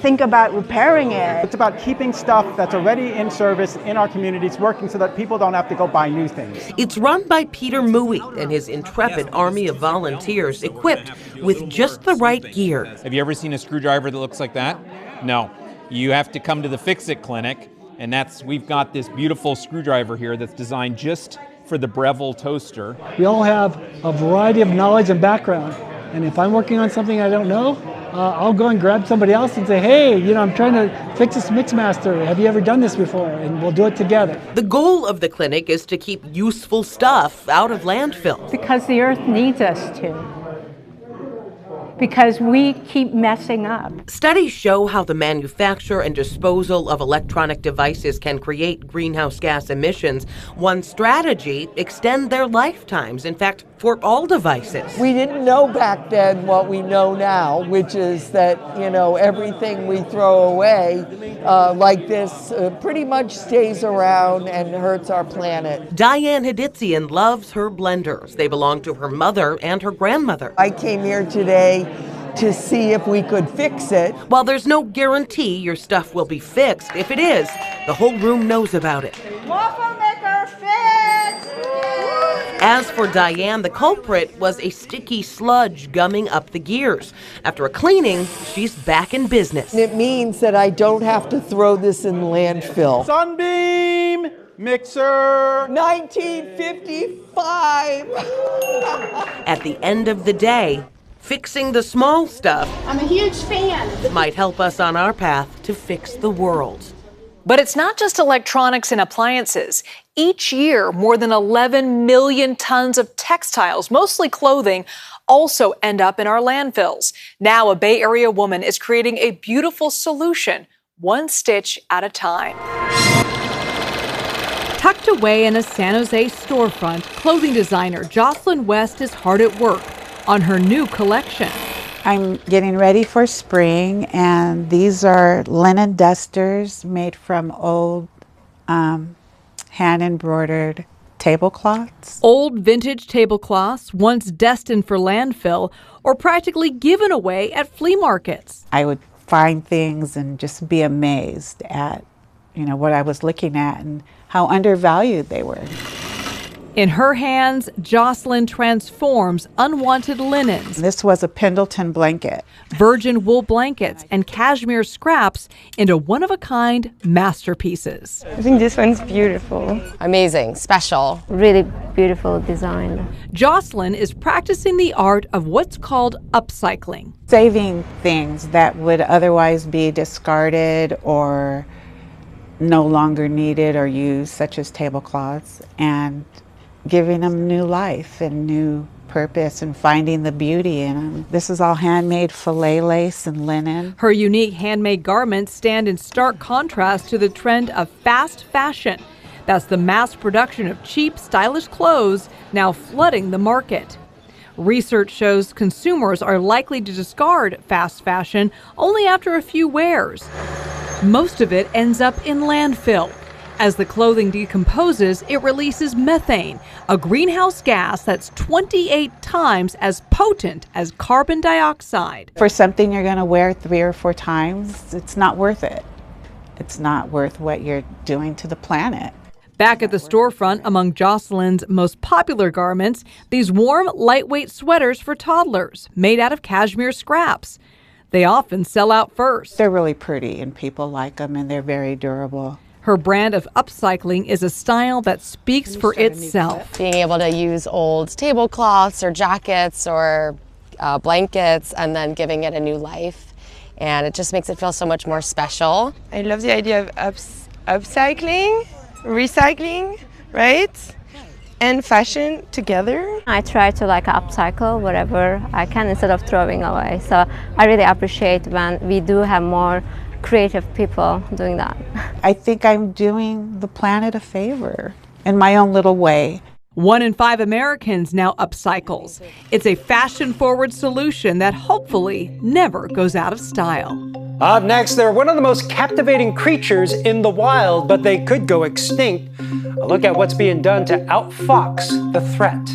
think about repairing it. It's about keeping stuff that's already in service in our communities working so that people don't have to go buy new things. It's run by Peter Mui and his intrepid army of volunteers equipped with just the right gear. Have you ever seen a screwdriver that looks like that? No. You have to come to the Fix It Clinic, and we've got this beautiful screwdriver here that's designed just for the Breville toaster. We all have a variety of knowledge and background, and if I'm working on something I don't know, I'll go and grab somebody else and say, hey, I'm trying to fix this Mixmaster. Have you ever done this before? And we'll do it together. The goal of the clinic is to keep useful stuff out of landfills. Because the earth needs us to. Because we keep messing up. Studies show how the manufacture and disposal of electronic devices can create greenhouse gas emissions. One strategy, extend their lifetimes, in fact, for all devices. We didn't know back then what we know now, which is that, everything we throw away like this pretty much stays around and hurts our planet. Diane Haditsian loves her blenders. They belong to her mother and her grandmother. I came here today to see if we could fix it. While there's no guarantee your stuff will be fixed, if it is, the whole room knows about it. Waffle maker fixed! As for Diane, the culprit was a sticky sludge gumming up the gears. After a cleaning, she's back in business. It means that I don't have to throw this in landfill. Sunbeam mixer 1955. At the end of the day, fixing the small stuff I'm a huge fan. might help us on our path to fix the world. But it's not just electronics and appliances. Each year, more than 11 million tons of textiles, mostly clothing, also end up in our landfills. Now, a Bay Area woman is creating a beautiful solution, one stitch at a time. Tucked away in a San Jose storefront, clothing designer Jocelyn West is hard at work on her new collection. I'm getting ready for spring, and these are linen dusters made from old hand-embroidered tablecloths. Old vintage tablecloths, once destined for landfill or practically given away at flea markets. I would find things and just be amazed at, what I was looking at and how undervalued they were. In her hands, Jocelyn transforms unwanted linens. This was a Pendleton blanket. Virgin wool blankets and cashmere scraps into one-of-a-kind masterpieces. I think this one's beautiful. Amazing, special. Really beautiful design. Jocelyn is practicing the art of what's called upcycling. Saving things that would otherwise be discarded or no longer needed or used, such as tablecloths, and giving them new life and new purpose and finding the beauty in them. This is all handmade filet lace and linen. Her unique handmade garments stand in stark contrast to the trend of fast fashion. That's the mass production of cheap, stylish clothes now flooding the market. Research shows consumers are likely to discard fast fashion only after a few wears. Most of it ends up in landfill. As the clothing decomposes, it releases methane, a greenhouse gas that's 28 times as potent as carbon dioxide. For something you're going to wear 3 or 4 times, it's not worth it. It's not worth what you're doing to the planet. Back at the storefront, among Jocelyn's most popular garments, these warm, lightweight sweaters for toddlers, made out of cashmere scraps. They often sell out first. They're really pretty and people like them and they're very durable. Her brand of Upcycling is a style that speaks for itself. Being able to use old tablecloths or jackets or blankets and then giving it a new life. And it just makes it feel so much more special. I love the idea of upcycling, recycling, right? And fashion together. I try to upcycle whatever I can instead of throwing away. So I really appreciate when we do have more creative people doing that. I think I'm doing the planet a favor in my own little way. 1 in 5 Americans now upcycles. It's a fashion-forward solution that hopefully never goes out of style. Up next, they're one of the most captivating creatures in the wild, but they could go extinct. A look at what's being done to outfox the threat.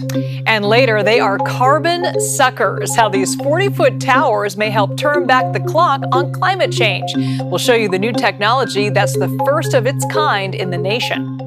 And later, they are carbon suckers, how these 40-foot towers may help turn back the clock on climate change. We'll show you the new technology that's the first of its kind in the nation.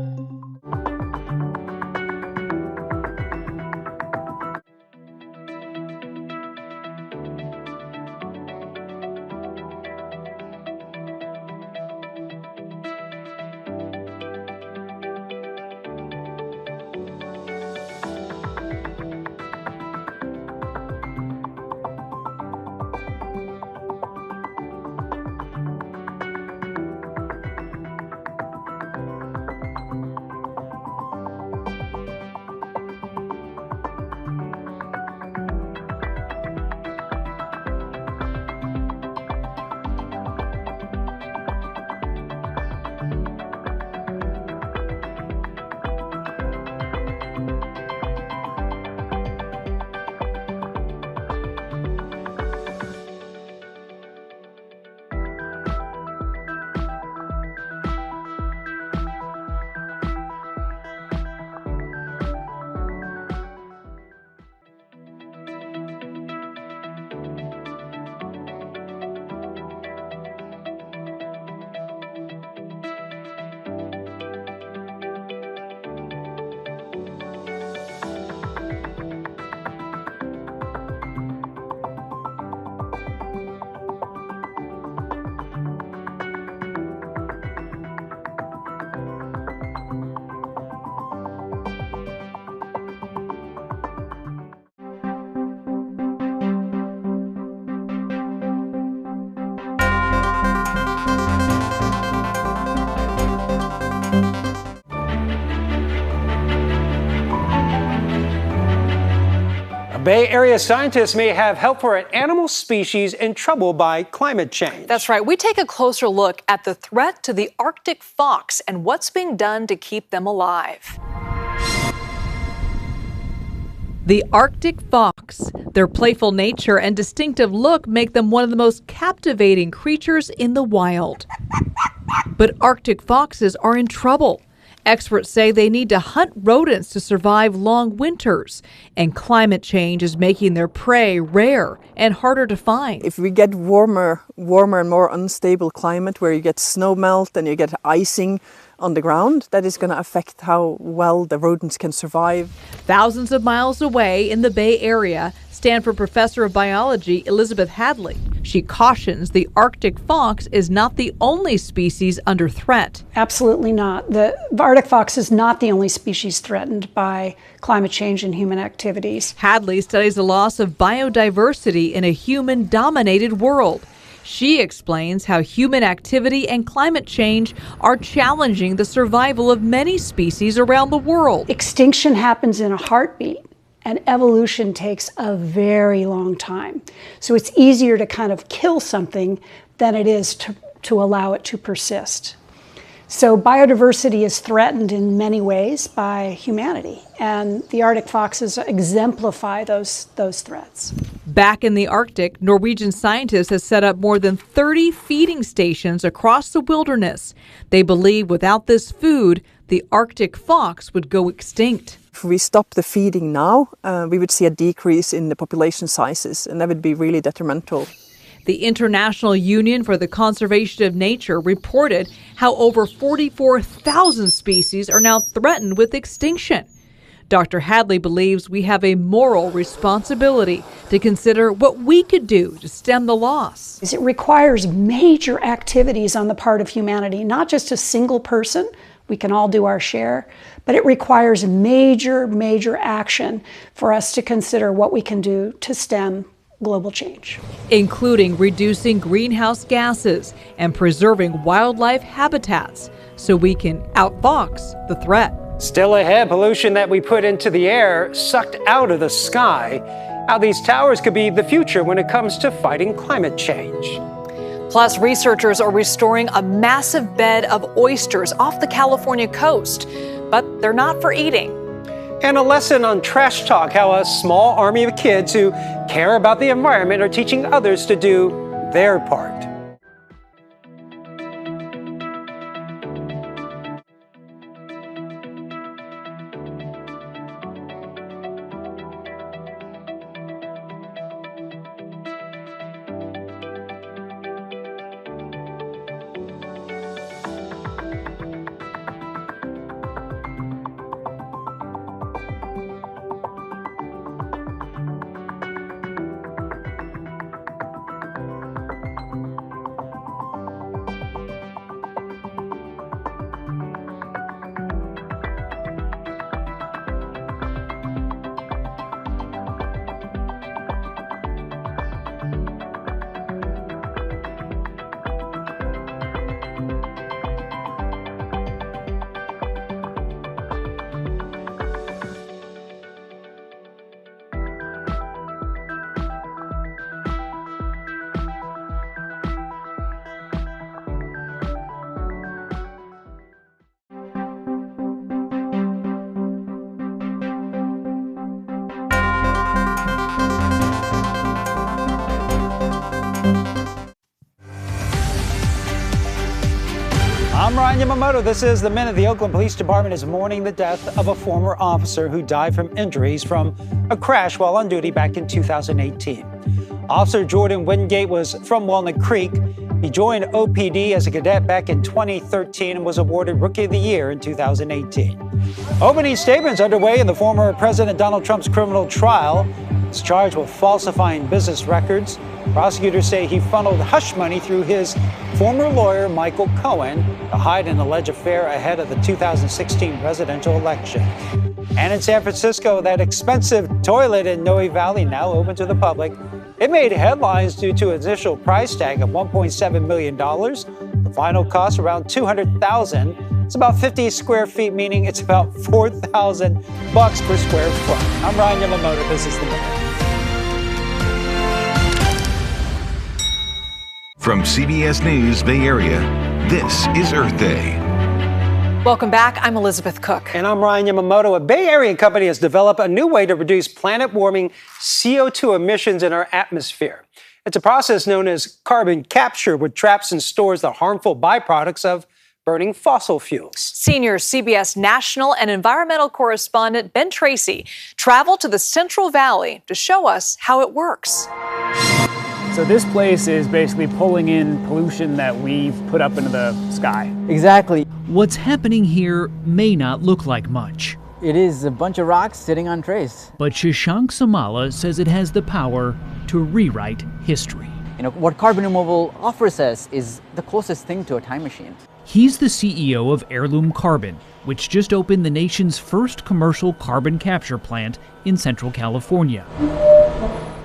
Bay Area scientists may have help for an animal species in trouble by climate change. That's right. We take a closer look at the threat to the Arctic fox and what's being done to keep them alive. The Arctic fox. Their playful nature and distinctive look make them one of the most captivating creatures in the wild. But Arctic foxes are in trouble. Experts say they need to hunt rodents to survive long winters, and climate change is making their prey rare and harder to find. If we get warmer and more unstable climate where you get snow melt and you get icing on the ground, that is going to affect how well the rodents can survive. Thousands of miles away in the Bay Area, Stanford professor of biology Elizabeth Hadley. She cautions the Arctic fox is not the only species under threat. Absolutely not. The Arctic fox is not the only species threatened by climate change and human activities. Hadley studies the loss of biodiversity in a human-dominated world. She explains how human activity and climate change are challenging the survival of many species around the world. Extinction happens in a heartbeat, and evolution takes a very long time. So it's easier to kind of kill something than it is to allow it to persist. So biodiversity is threatened in many ways by humanity, and the Arctic foxes exemplify those threats. Back in the Arctic, Norwegian scientists have set up more than 30 feeding stations across the wilderness. They believe without this food, the Arctic fox would go extinct. If we stop the feeding now, we would see a decrease in the population sizes, and that would be really detrimental. The International Union for the Conservation of Nature reported how over 44,000 species are now threatened with extinction. Dr. Hadley believes we have a moral responsibility to consider what we could do to stem the loss. It requires major activities on the part of humanity, not just a single person. We can all do our share, but it requires major action for us to consider what we can do to stem global change, including reducing greenhouse gases and preserving wildlife habitats so we can outfox the threat. Still ahead, pollution that we put into the air sucked out of the sky. How these towers could be the future when it comes to fighting climate change. Plus, researchers are restoring a massive bed of oysters off the California coast, but they're not for eating. And a lesson on trash talk, how a small army of kids who care about the environment are teaching others to do their part. I'm Ryan Yamamoto. This is The Minute. The Oakland Police Department is mourning the death of a former officer who died from injuries from a crash while on duty back in 2018. Officer Jordan Wingate was from Walnut Creek. He joined OPD as a cadet back in 2013 and was awarded Rookie of the Year in 2018. Opening statements underway in the former President Donald Trump's criminal trial. He's charged with falsifying business records. Prosecutors say he funneled hush money through his former lawyer, Michael Cohen, to hide an alleged affair ahead of the 2016 presidential election. And in San Francisco, that expensive toilet in Noe Valley now open to the public. It made headlines due to an initial price tag of $1.7 million. The final cost around $200,000. It's about 50 square feet, meaning it's about $4,000 per square foot. I'm Ryan Yamamoto. This is The Minute. From CBS News Bay Area, this is Earth Day. Welcome back. I'm Elizabeth Cook. And I'm Ryan Yamamoto. A Bay Area company has developed a new way to reduce planet-warming CO2 emissions in our atmosphere. It's a process known as carbon capture, which traps and stores the harmful byproducts of burning fossil fuels. Senior CBS national and environmental correspondent Ben Tracy traveled to the Central Valley to show us how it works. So this place is basically pulling in pollution that we've put up into the sky. Exactly. What's happening here may not look like much. It is a bunch of rocks sitting on trays. But Shashank Samala says it has the power to rewrite history. You know, what carbon removal offers us is the closest thing to a time machine. He's the CEO of Heirloom Carbon, which just opened the nation's first commercial carbon capture plant in Central California.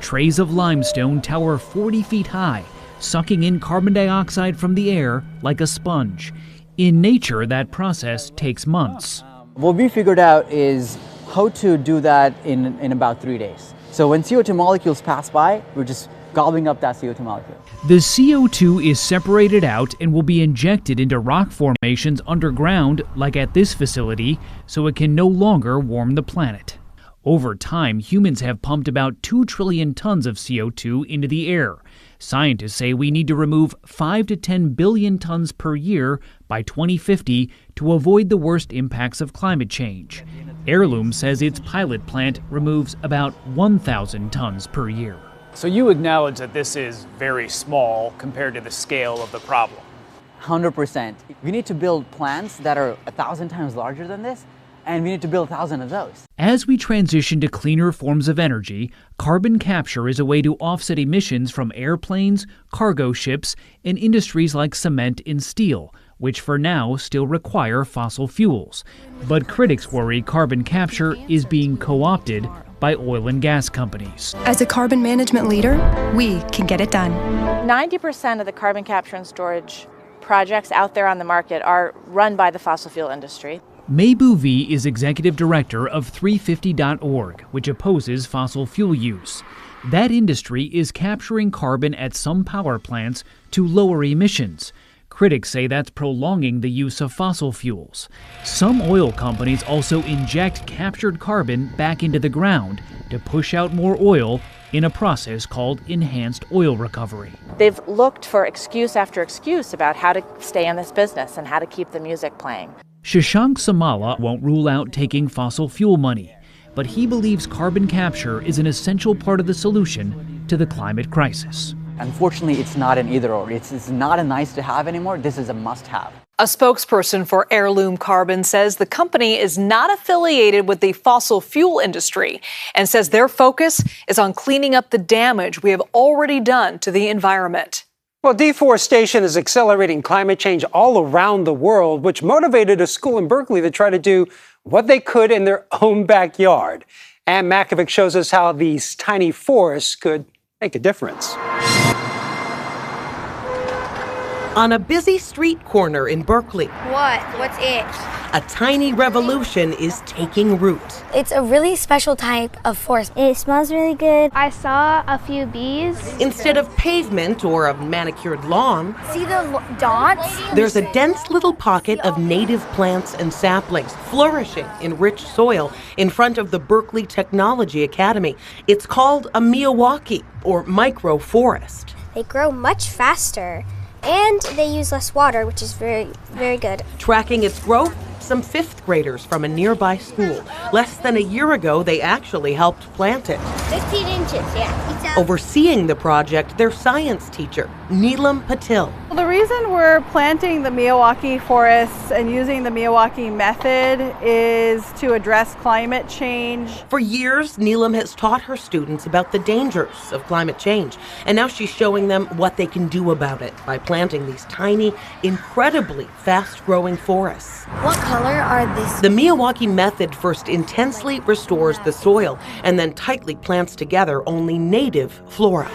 Trays of limestone tower 40 feet high, sucking in carbon dioxide from the air like a sponge. In nature, that process takes months. What we figured out is how to do that in about 3 days. So when CO2 molecules pass by, we just gobbling up that CO2 molecule. The CO2 is separated out and will be injected into rock formations underground, like at this facility, so it can no longer warm the planet. Over time, humans have pumped about 2 trillion tons of CO2 into the air. Scientists say we need to remove 5 to 10 billion tons per year by 2050 to avoid the worst impacts of climate change. Heirloom says its pilot plant removes about 1,000 tons per year. So you acknowledge that this is very small compared to the scale of the problem? 100%. We need to build plants that are 1,000 times larger than this, and we need to build 1,000 of those. As we transition to cleaner forms of energy, carbon capture is a way to offset emissions from airplanes, cargo ships, and industries like cement and steel, which for now still require fossil fuels. But critics worry carbon capture is being co-opted by oil and gas companies. As a carbon management leader, we can get it done. 90% of the carbon capture and storage projects out there on the market are run by the fossil fuel industry. May Bouvie is executive director of 350.org, which opposes fossil fuel use. That industry is capturing carbon at some power plants to lower emissions. Critics say that's prolonging the use of fossil fuels. Some oil companies also inject captured carbon back into the ground to push out more oil in a process called enhanced oil recovery. They've looked for excuse after excuse about how to stay in this business and how to keep the music playing. Shashank Samala won't rule out taking fossil fuel money, but he believes carbon capture is an essential part of the solution to the climate crisis. Unfortunately, it's not an either-or. It's not a nice-to-have anymore. This is a must-have. A spokesperson for Heirloom Carbon says the company is not affiliated with the fossil fuel industry and says their focus is on cleaning up the damage we have already done to the environment. Well, deforestation is accelerating climate change all around the world, which motivated a school in Berkeley to try to do what they could in their own backyard. Ann Makovic shows us how these tiny forests could make a difference. On a busy street corner in Berkeley, What's it? a tiny revolution is taking root. It's a really special type of forest. It smells really good. I saw a few bees. Instead of pavement or a manicured lawn, See the dots? there's a dense little pocket of native plants and saplings flourishing in rich soil in front of the Berkeley Technology Academy. It's called a Miyawaki, or microforest. They grow much faster. And they use less water, which is very, very good. Tracking its growth, some fifth graders from a nearby school. Less than a year ago, they actually helped plant it. 15 inches, yeah. Overseeing the project, their science teacher, Neelam Patil. Well, the reason we're planting the Miyawaki forests and using the Miyawaki method is to address climate change. For years, Neelam has taught her students about the dangers of climate change, and now she's showing them what they can do about it by planting these tiny, incredibly fast-growing forests. What color are these? The Miyawaki method first intensely restores the soil and then tightly plants together only native flora.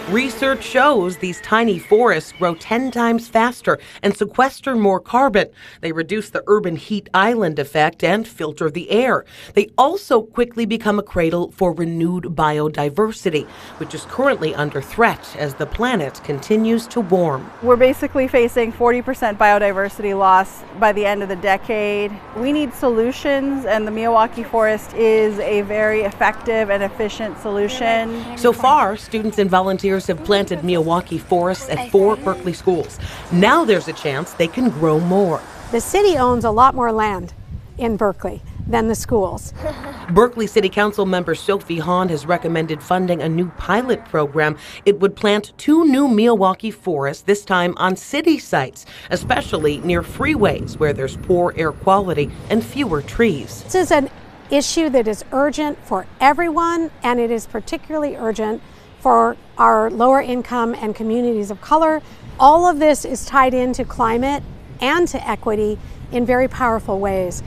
Research shows these tiny forests grow 10 times faster and sequester more carbon. They reduce the urban heat island effect and filter the air. They also quickly become a cradle for renewed biodiversity, which is currently under threat as the planet continues to warm. We're basically facing 40% biodiversity loss by the end of the decade. We need solutions, and the Miyawaki forest is a very effective and efficient solution. So far, students and volunteers have planted Miyawaki forests at 4 Berkeley schools. Now there's a chance they can grow more. The city owns a lot more land in Berkeley than the schools. Berkeley City Council member Sophie Hahn has recommended funding a new pilot program. It would plant 2 new Miyawaki forests, this time on city sites, especially near freeways where there's poor air quality and fewer trees. This is an issue that is urgent for everyone, and it is particularly urgent for our lower income and communities of color. All of this is tied into climate and to equity in very powerful ways.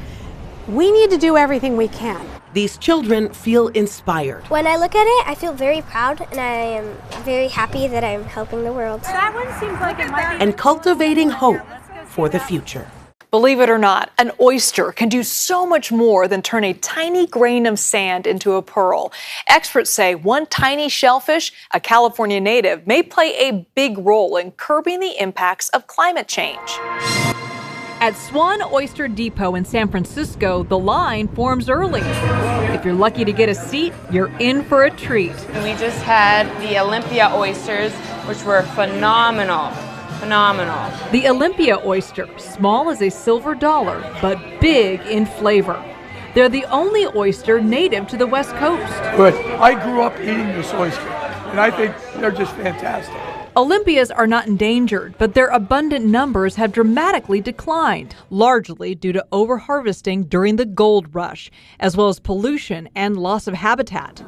We need to do everything we can. These children feel inspired. When I look at it, I feel very proud, and I am very happy that I'm helping the world. That one seems like it might be. And cultivating hope for the future. Believe it or not, an oyster can do so much more than turn a tiny grain of sand into a pearl. Experts say one tiny shellfish, a California native, may play a big role in curbing the impacts of climate change. At Swan Oyster Depot in San Francisco, the line forms early. If you're lucky to get a seat, you're in for a treat. We just had the Olympia oysters, which were phenomenal. The Olympia oyster, small as a silver dollar, but big in flavor. They're the only oyster native to the West Coast. But I grew up eating this oyster, and I think they're just fantastic. Olympias are not endangered, but their abundant numbers have dramatically declined, largely due to overharvesting during the gold rush, as well as pollution and loss of habitat.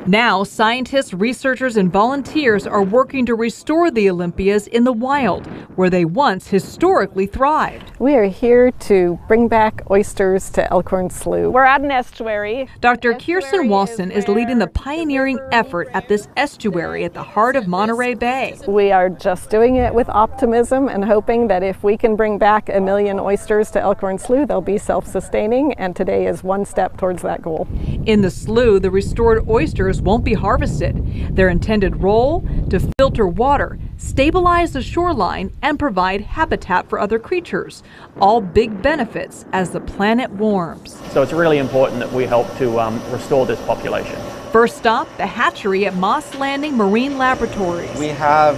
Now, scientists, researchers, and volunteers are working to restore the Olympias in the wild, where they once historically thrived. We are here to bring back oysters to Elkhorn Slough. We're at an estuary. Dr. Kirsten Walson is leading the pioneering effort at this estuary at the heart of Monterey Bay. We are just doing it with optimism and hoping that if we can bring back 1 million oysters to Elkhorn Slough, they'll be self-sustaining, and today is one step towards that goal. In the slough, the restored oysters won't be harvested. Their intended role? To filter water, stabilize the shoreline, and provide habitat for other creatures. All big benefits as the planet warms. So it's really important that we help to restore this population. First stop, the hatchery at Moss Landing Marine Laboratories. We have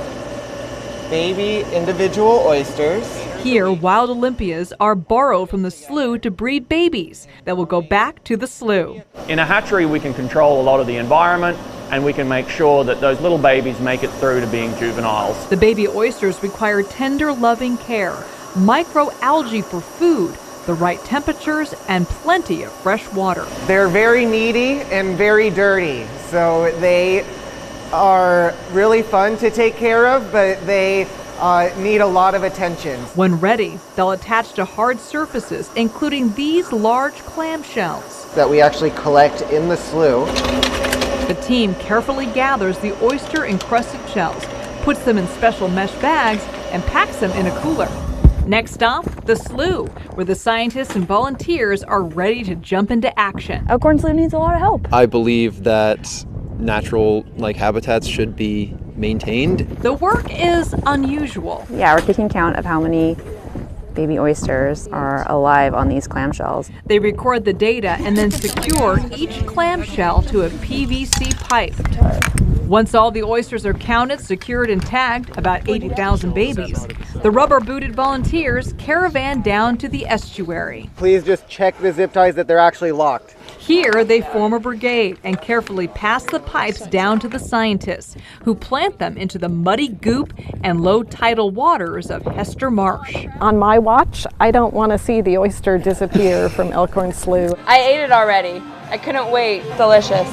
baby individual oysters. Here, wild Olympias are borrowed from the slough to breed babies that will go back to the slough. In a hatchery, we can control a lot of the environment, and we can make sure that those little babies make it through to being juveniles. The baby oysters require tender, loving care, microalgae for food, the right temperatures, and plenty of fresh water. They're very needy and very dirty, so they are really fun to take care of, but they need a lot of attention. When ready, they'll attach to hard surfaces, including these large clamshells that we actually collect in the slough. The team carefully gathers the oyster-encrusted shells, puts them in special mesh bags, and packs them in a cooler. Next stop, the slough, where the scientists and volunteers are ready to jump into action. Elkhorn Slough needs a lot of help. I believe that natural habitats should be maintained. The work is unusual. Yeah, we're keeping count of how many baby oysters are alive on these clamshells. They record the data and then secure each clamshell to a PVC pipe. Once all the oysters are counted, secured, and tagged, about 80,000 babies, the rubber-booted volunteers caravan down to the estuary. Please just check the zip ties that they're actually locked. Here, they form a brigade and carefully pass the pipes down to the scientists, who plant them into the muddy goop and low tidal waters of Hester Marsh. On my watch, I don't want to see the oyster disappear from Elkhorn Slough. I ate it already. I couldn't wait. Delicious.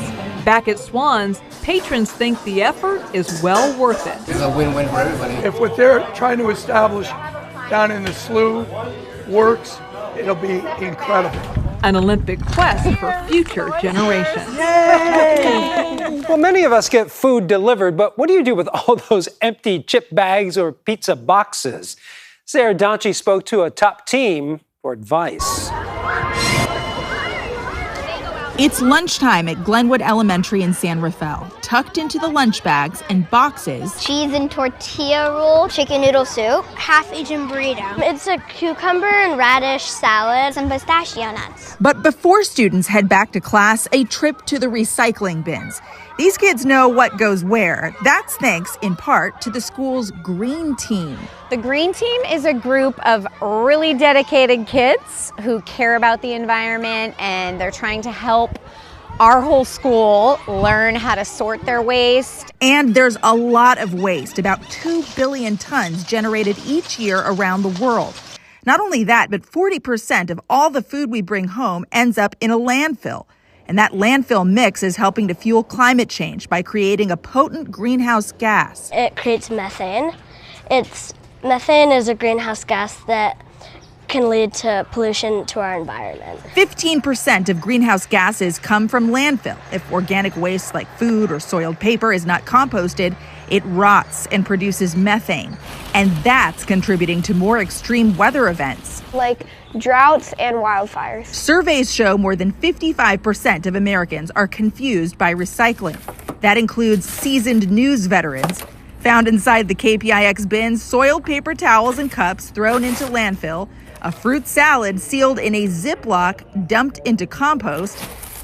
Back at Swan's, patrons think the effort is well worth it. It's a win-win for everybody. If what they're trying to establish down in the slough works, it'll be incredible. An Olympic quest for future generations. Yay! Well, many of us get food delivered, but what do you do with all those empty chip bags or pizza boxes? Sarah Donchi spoke to a top team for advice. It's lunchtime at Glenwood Elementary in San Rafael. Tucked into the lunch bags and boxes, cheese and tortilla roll, chicken noodle soup, half-Asian burrito. It's a cucumber and radish salad, some pistachio nuts. But before students head back to class, a trip to the recycling bins. These kids know what goes where. That's thanks, in part, to the school's Green Team. The Green Team is a group of really dedicated kids who care about the environment, and they're trying to help our whole school learn how to sort their waste. And there's a lot of waste, about 2 billion tons generated each year around the world. Not only that, but 40% of all the food we bring home ends up in a landfill. And that landfill mix is helping to fuel climate change by creating a potent greenhouse gas. It creates methane. Methane is a greenhouse gas that can lead to pollution to our environment. 15% of greenhouse gases come from landfill. If organic waste like food or soiled paper is not composted, It rots and produces methane, and that's contributing to more extreme weather events, like droughts and wildfires. Surveys show more than 55% of Americans are confused by recycling. That includes seasoned news veterans. Found inside the KPIX bins, soiled paper towels and cups thrown into landfill, a fruit salad sealed in a Ziploc dumped into compost,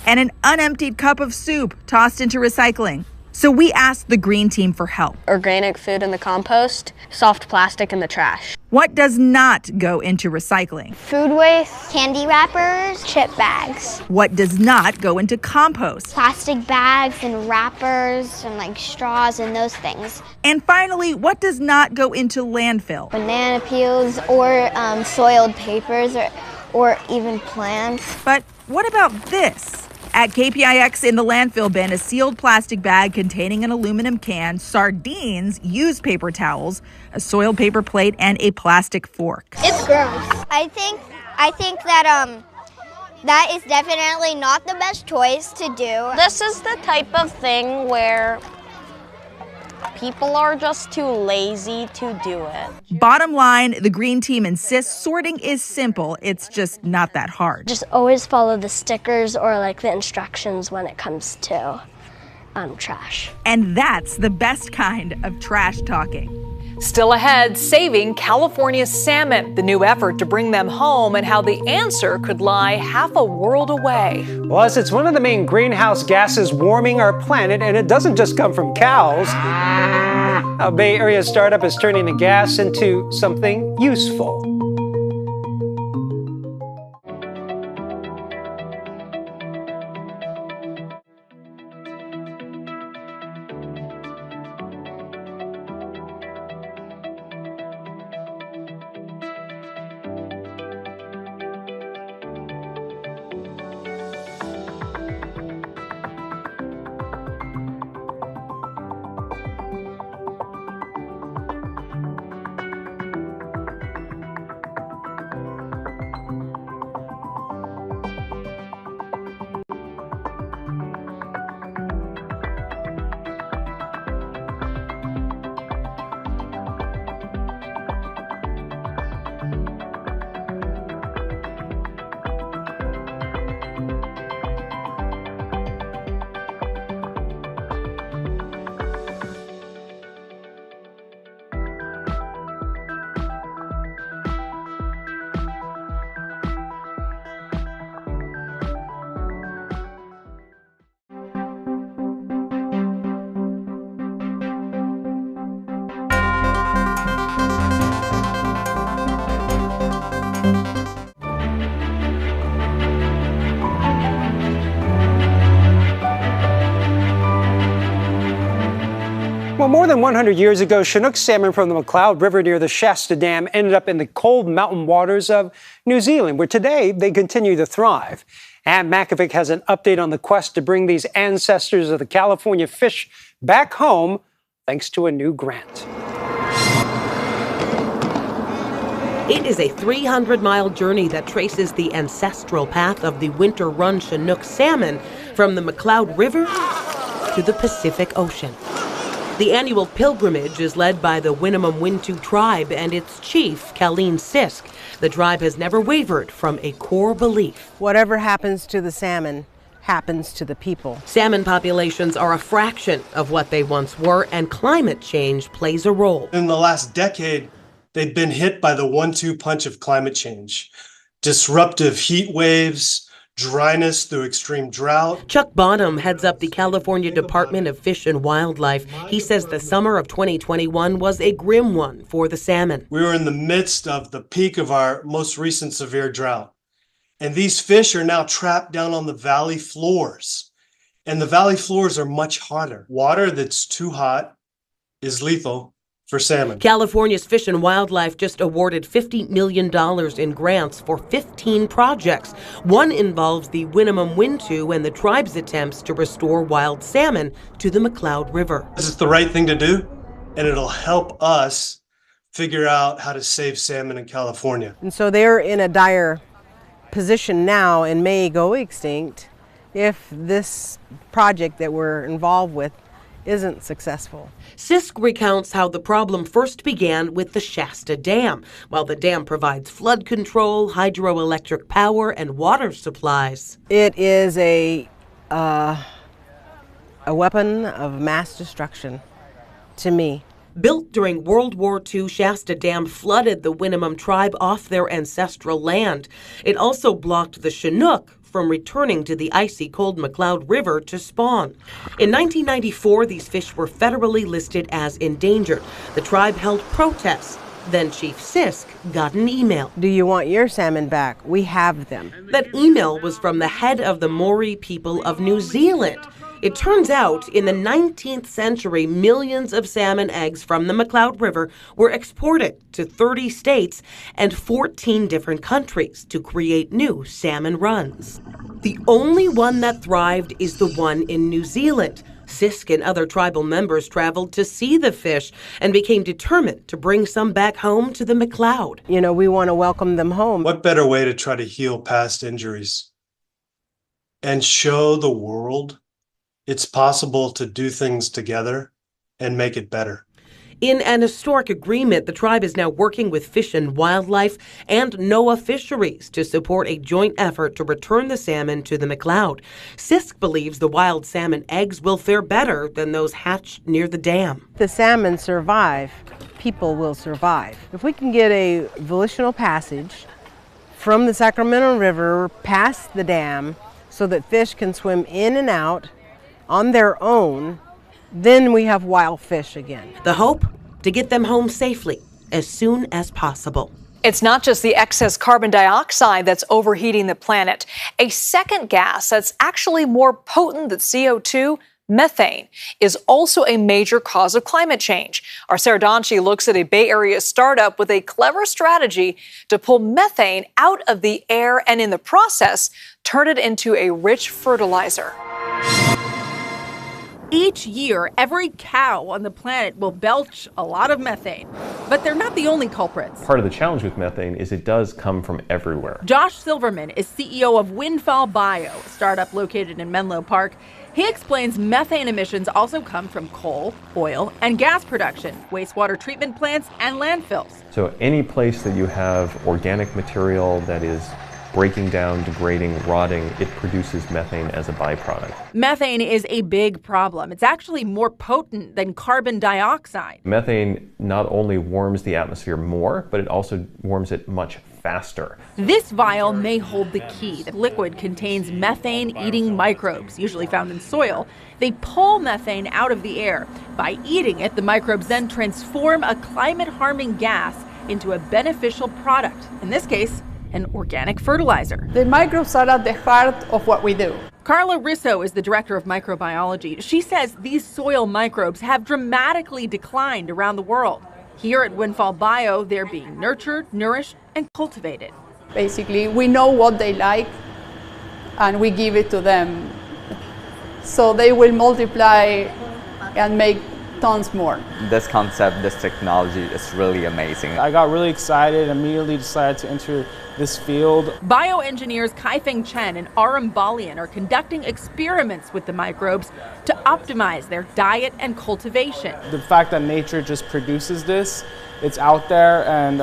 and an unemptied cup of soup tossed into recycling. So we asked the green team for help. Organic food in the compost, soft plastic in the trash. What does not go into recycling? Food waste, candy wrappers, chip bags. What does not go into compost? Plastic bags and wrappers and like straws and those things. And finally, what does not go into landfill? Banana peels or soiled papers or even plants. But what about this? At KPIX in the landfill bin, a sealed plastic bag containing an aluminum can, sardines, used paper towels, a soiled paper plate, and a plastic fork. It's gross. I think that that is definitely not the best choice to do. This is the type of thing where people are just too lazy to do it. Bottom line, the green team insists sorting is simple. It's just not that hard. Just always follow the stickers or like the instructions when it comes to trash. And that's the best kind of trash talking. Still ahead, saving California's salmon, the new effort to bring them home, and how the answer could lie half a world away. Plus, it's one of the main greenhouse gases warming our planet, and it doesn't just come from cows. A Bay Area startup is turning the gas into something useful. Well, more than 100 years ago, Chinook salmon from the McLeod River near the Shasta Dam ended up in the cold mountain waters of New Zealand, where today they continue to thrive. Ann Makovic has an update on the quest to bring these ancestors of the California fish back home, thanks to a new grant. It is a 300-mile journey that traces the ancestral path of the winter-run Chinook salmon from the McLeod River to the Pacific Ocean. The annual pilgrimage is led by the Winnemem-Wintu tribe and its chief, Colleen Sisk. The tribe has never wavered from a core belief. Whatever happens to the salmon happens to the people. Salmon populations are a fraction of what they once were, and climate change plays a role. In the last decade, they've been hit by the 1-2 punch of climate change. Disruptive heat waves, dryness through extreme drought. Chuck Bonham heads up the California Department of Fish and Wildlife. He says the summer of 2021 was a grim one for the salmon. We were in the midst of the peak of our most recent severe drought. And these fish are now trapped down on the valley floors. And the valley floors are much hotter. Water that's too hot is lethal for salmon. California's Fish and Wildlife just awarded $50 million in grants for 15 projects. One involves the Winnemem-Wintu and the tribe's attempts to restore wild salmon to the McLeod River. This is the right thing to do, and it'll help us figure out how to save salmon in California. And so they're in a dire position now and may go extinct if this project that we're involved with isn't successful. Sisk recounts how the problem first began with the Shasta Dam. While the dam provides flood control, hydroelectric power, and water supplies. It is a weapon of mass destruction to me. Built during World War II, Shasta Dam flooded the Winnemem tribe off their ancestral land. It also blocked the Chinook from returning to the icy cold McCloud River to spawn. In 1994, these fish were federally listed as endangered. The tribe held protests. Then Chief Sisk got an email. Do you want your salmon back? We have them. That email was from the head of the Maori people of New Zealand. It turns out, in the 19th century, millions of salmon eggs from the McCloud River were exported to 30 states and 14 different countries to create new salmon runs. The only one that thrived is the one in New Zealand. Sisk and other tribal members traveled to see the fish and became determined to bring some back home to the McCloud. You know, we want to welcome them home. What better way to try to heal past injuries and show the world it's possible to do things together and make it better? In an historic agreement, the tribe is now working with Fish and Wildlife and NOAA Fisheries to support a joint effort to return the salmon to the McCloud. Sisk believes the wild salmon eggs will fare better than those hatched near the dam. If the salmon survive, people will survive. If we can get a volitional passage from the Sacramento River past the dam so that fish can swim in and out on their own, then we have wild fish again. The hope? To get them home safely as soon as possible. It's not just the excess carbon dioxide that's overheating the planet. A second gas that's actually more potent than CO2, methane, is also a major cause of climate change. Our Sarah Donchi looks at a Bay Area startup with a clever strategy to pull methane out of the air and in the process, turn it into a rich fertilizer. Each year, every cow on the planet will belch a lot of methane. But they're not the only culprits. Part of the challenge with methane is it does come from everywhere. Josh Silverman is CEO of Windfall Bio, a startup located in Menlo Park. He explains methane emissions also come from coal, oil, and gas production, wastewater treatment plants, and landfills. So any place that you have organic material that is breaking down, degrading, rotting, it produces methane as a byproduct. Methane is a big problem. It's actually more potent than carbon dioxide. Methane not only warms the atmosphere more, but it also warms it much faster. This vial may hold the key. The liquid contains methane-eating microbes, usually found in soil. They pull methane out of the air. By eating it, the microbes then transform a climate-harming gas into a beneficial product. In this case, an organic fertilizer. The microbes are at the heart of what we do. Carla Risso is the director of microbiology. She says these soil microbes have dramatically declined around the world. Here at Windfall Bio, they're being nurtured, nourished, and cultivated. Basically, we know what they like, and we give it to them. So they will multiply and make tons more. This concept, this technology is really amazing. I got really excited, immediately decided to enter this field. Bioengineers Kaifeng Chen and Aram Balian are conducting experiments with the microbes to optimize their diet and cultivation. The fact that nature just produces this, it's out there, and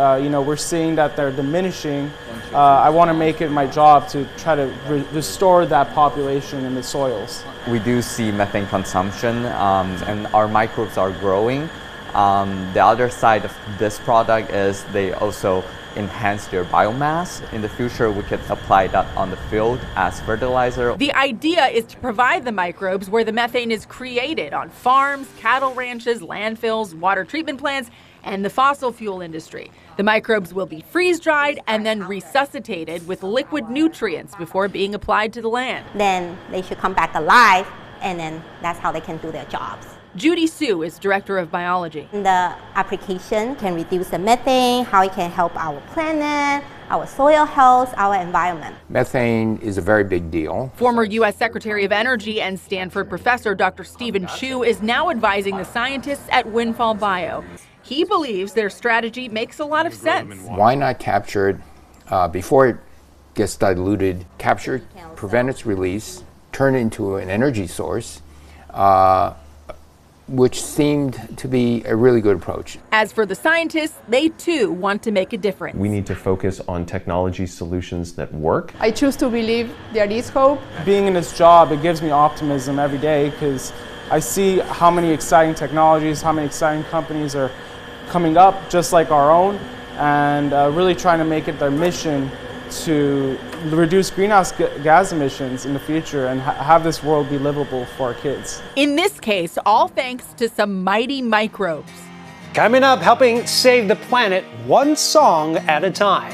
we're seeing that they're diminishing. I want to make it my job to try to restore that population in the soils. We do see methane consumption, and our microbes are growing. The other side of this product is they also enhance their biomass. In the future, we could apply that on the field as fertilizer. The idea is to provide the microbes where the methane is created, on farms, cattle ranches, landfills, water treatment plants, and the fossil fuel industry. The microbes will be freeze-dried and then resuscitated with liquid nutrients before being applied to the land. Then they should come back alive, and then that's how they can do their jobs. Judy Sue is director of biology. The application can reduce the methane, how it can help our planet, our soil health, our environment. Methane is a very big deal. Former U.S. Secretary of Energy and Stanford professor Dr. Stephen Chu is now advising the scientists at Windfall Bio. He believes their strategy makes a lot of sense. Why not capture it before it gets diluted, capture it, prevent its release, turn it into an energy source, which seemed to be a really good approach. As for the scientists, they too want to make a difference. We need to focus on technology solutions that work. I choose to believe there is hope. Being in this job, it gives me optimism every day because I see how many exciting technologies, how many exciting companies are coming up just like our own, and really trying to make it their mission to reduce greenhouse gas emissions in the future and have this world be livable for our kids. In this case, all thanks to some mighty microbes. Coming up, helping save the planet one song at a time.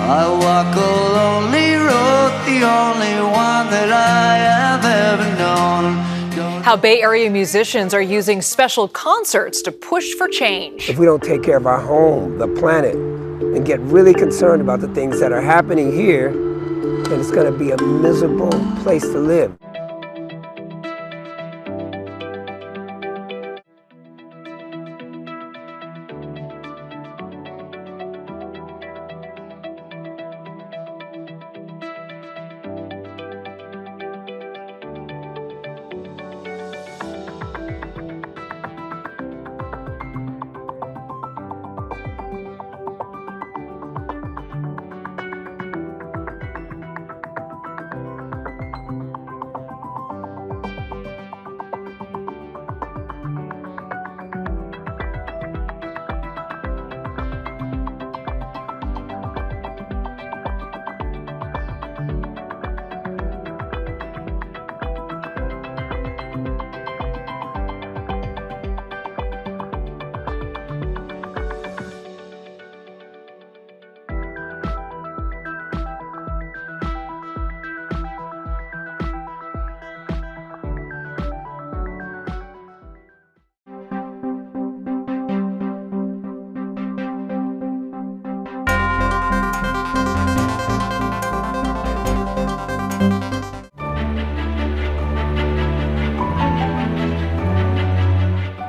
I walk a lonely road, the only one that I have ever known. How Bay Area musicians are using special concerts to push for change. If we don't take care of our home, the planet, and get really concerned about the things that are happening here, then it's going to be a miserable place to live.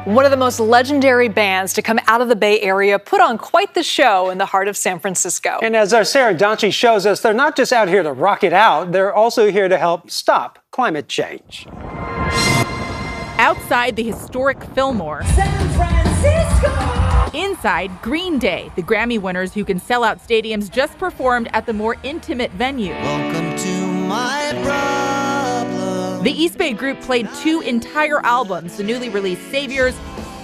One of the most legendary bands to come out of the Bay Area put on quite the show in the heart of San Francisco. And as our Sarah Donchi shows us, they're not just out here to rock it out, they're also here to help stop climate change. Outside the historic Fillmore, San Francisco! Inside, Green Day, the Grammy winners who can sell out stadiums, just performed at the more intimate venue. Welcome to my problem. The East Bay group played 2 entire albums, the newly released Saviors,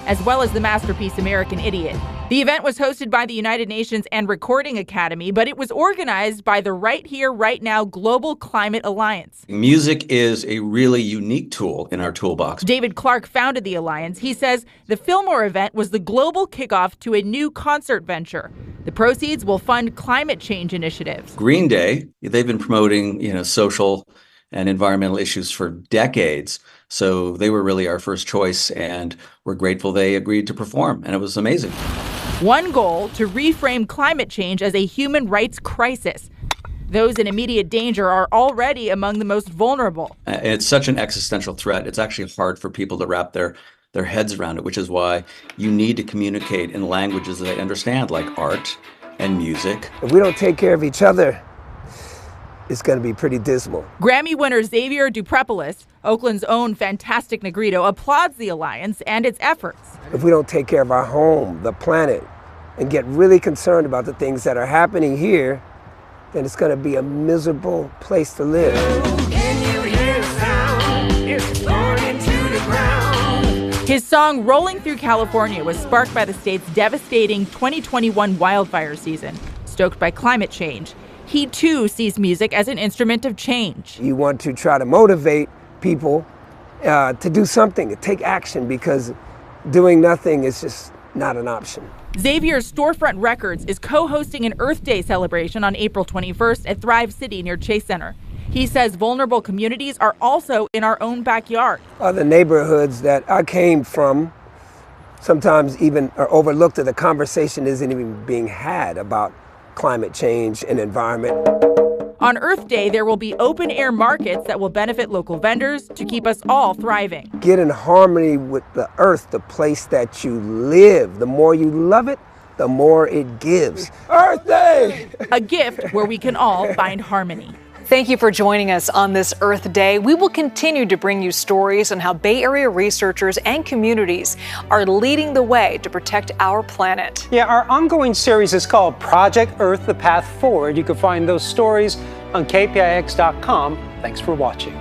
as well as the masterpiece American Idiot. The event was hosted by the United Nations and Recording Academy, but it was organized by the Right Here, Right Now Global Climate Alliance. Music is a really unique tool in our toolbox. David Clark founded the alliance. He says the Fillmore event was the global kickoff to a new concert venture. The proceeds will fund climate change initiatives. Green Day, they've been promoting, social and environmental issues for decades. So they were really our first choice, and we're grateful they agreed to perform, and it was amazing. One goal, to reframe climate change as a human rights crisis. Those in immediate danger are already among the most vulnerable. It's such an existential threat. It's actually hard for people to wrap their heads around it, which is why you need to communicate in languages that they understand, like art and music. If we don't take care of each other, it's going to be pretty dismal. Grammy winner Xavier Duprepolis, Oakland's own Fantastic Negrito, applauds the alliance and its efforts. If we don't take care of our home, the planet, and get really concerned about the things that are happening here, then it's going to be a miserable place to live. Can you hear the sound? It's blowing into the ground. His song Rolling Through California was sparked by the state's devastating 2021 wildfire season, stoked by climate change. He, too, sees music as an instrument of change. You want to try to motivate people to do something, to take action, because doing nothing is just not an option. Xavier's Storefront Records is co-hosting an Earth Day celebration on April 21st at Thrive City near Chase Center. He says vulnerable communities are also in our own backyard. Other neighborhoods that I came from sometimes even are overlooked, or the conversation isn't even being had about climate change and environment. On Earth Day, there will be open-air markets that will benefit local vendors to keep us all thriving. Get in harmony with the earth, the place that you live. The more you love it, the more it gives. Earth Day! A gift where we can all find harmony. Thank you for joining us on this Earth Day. We will continue to bring you stories on how Bay Area researchers and communities are leading the way to protect our planet. Yeah, our ongoing series is called Project Earth, The Path Forward. You can find those stories on kpix.com. Thanks for watching.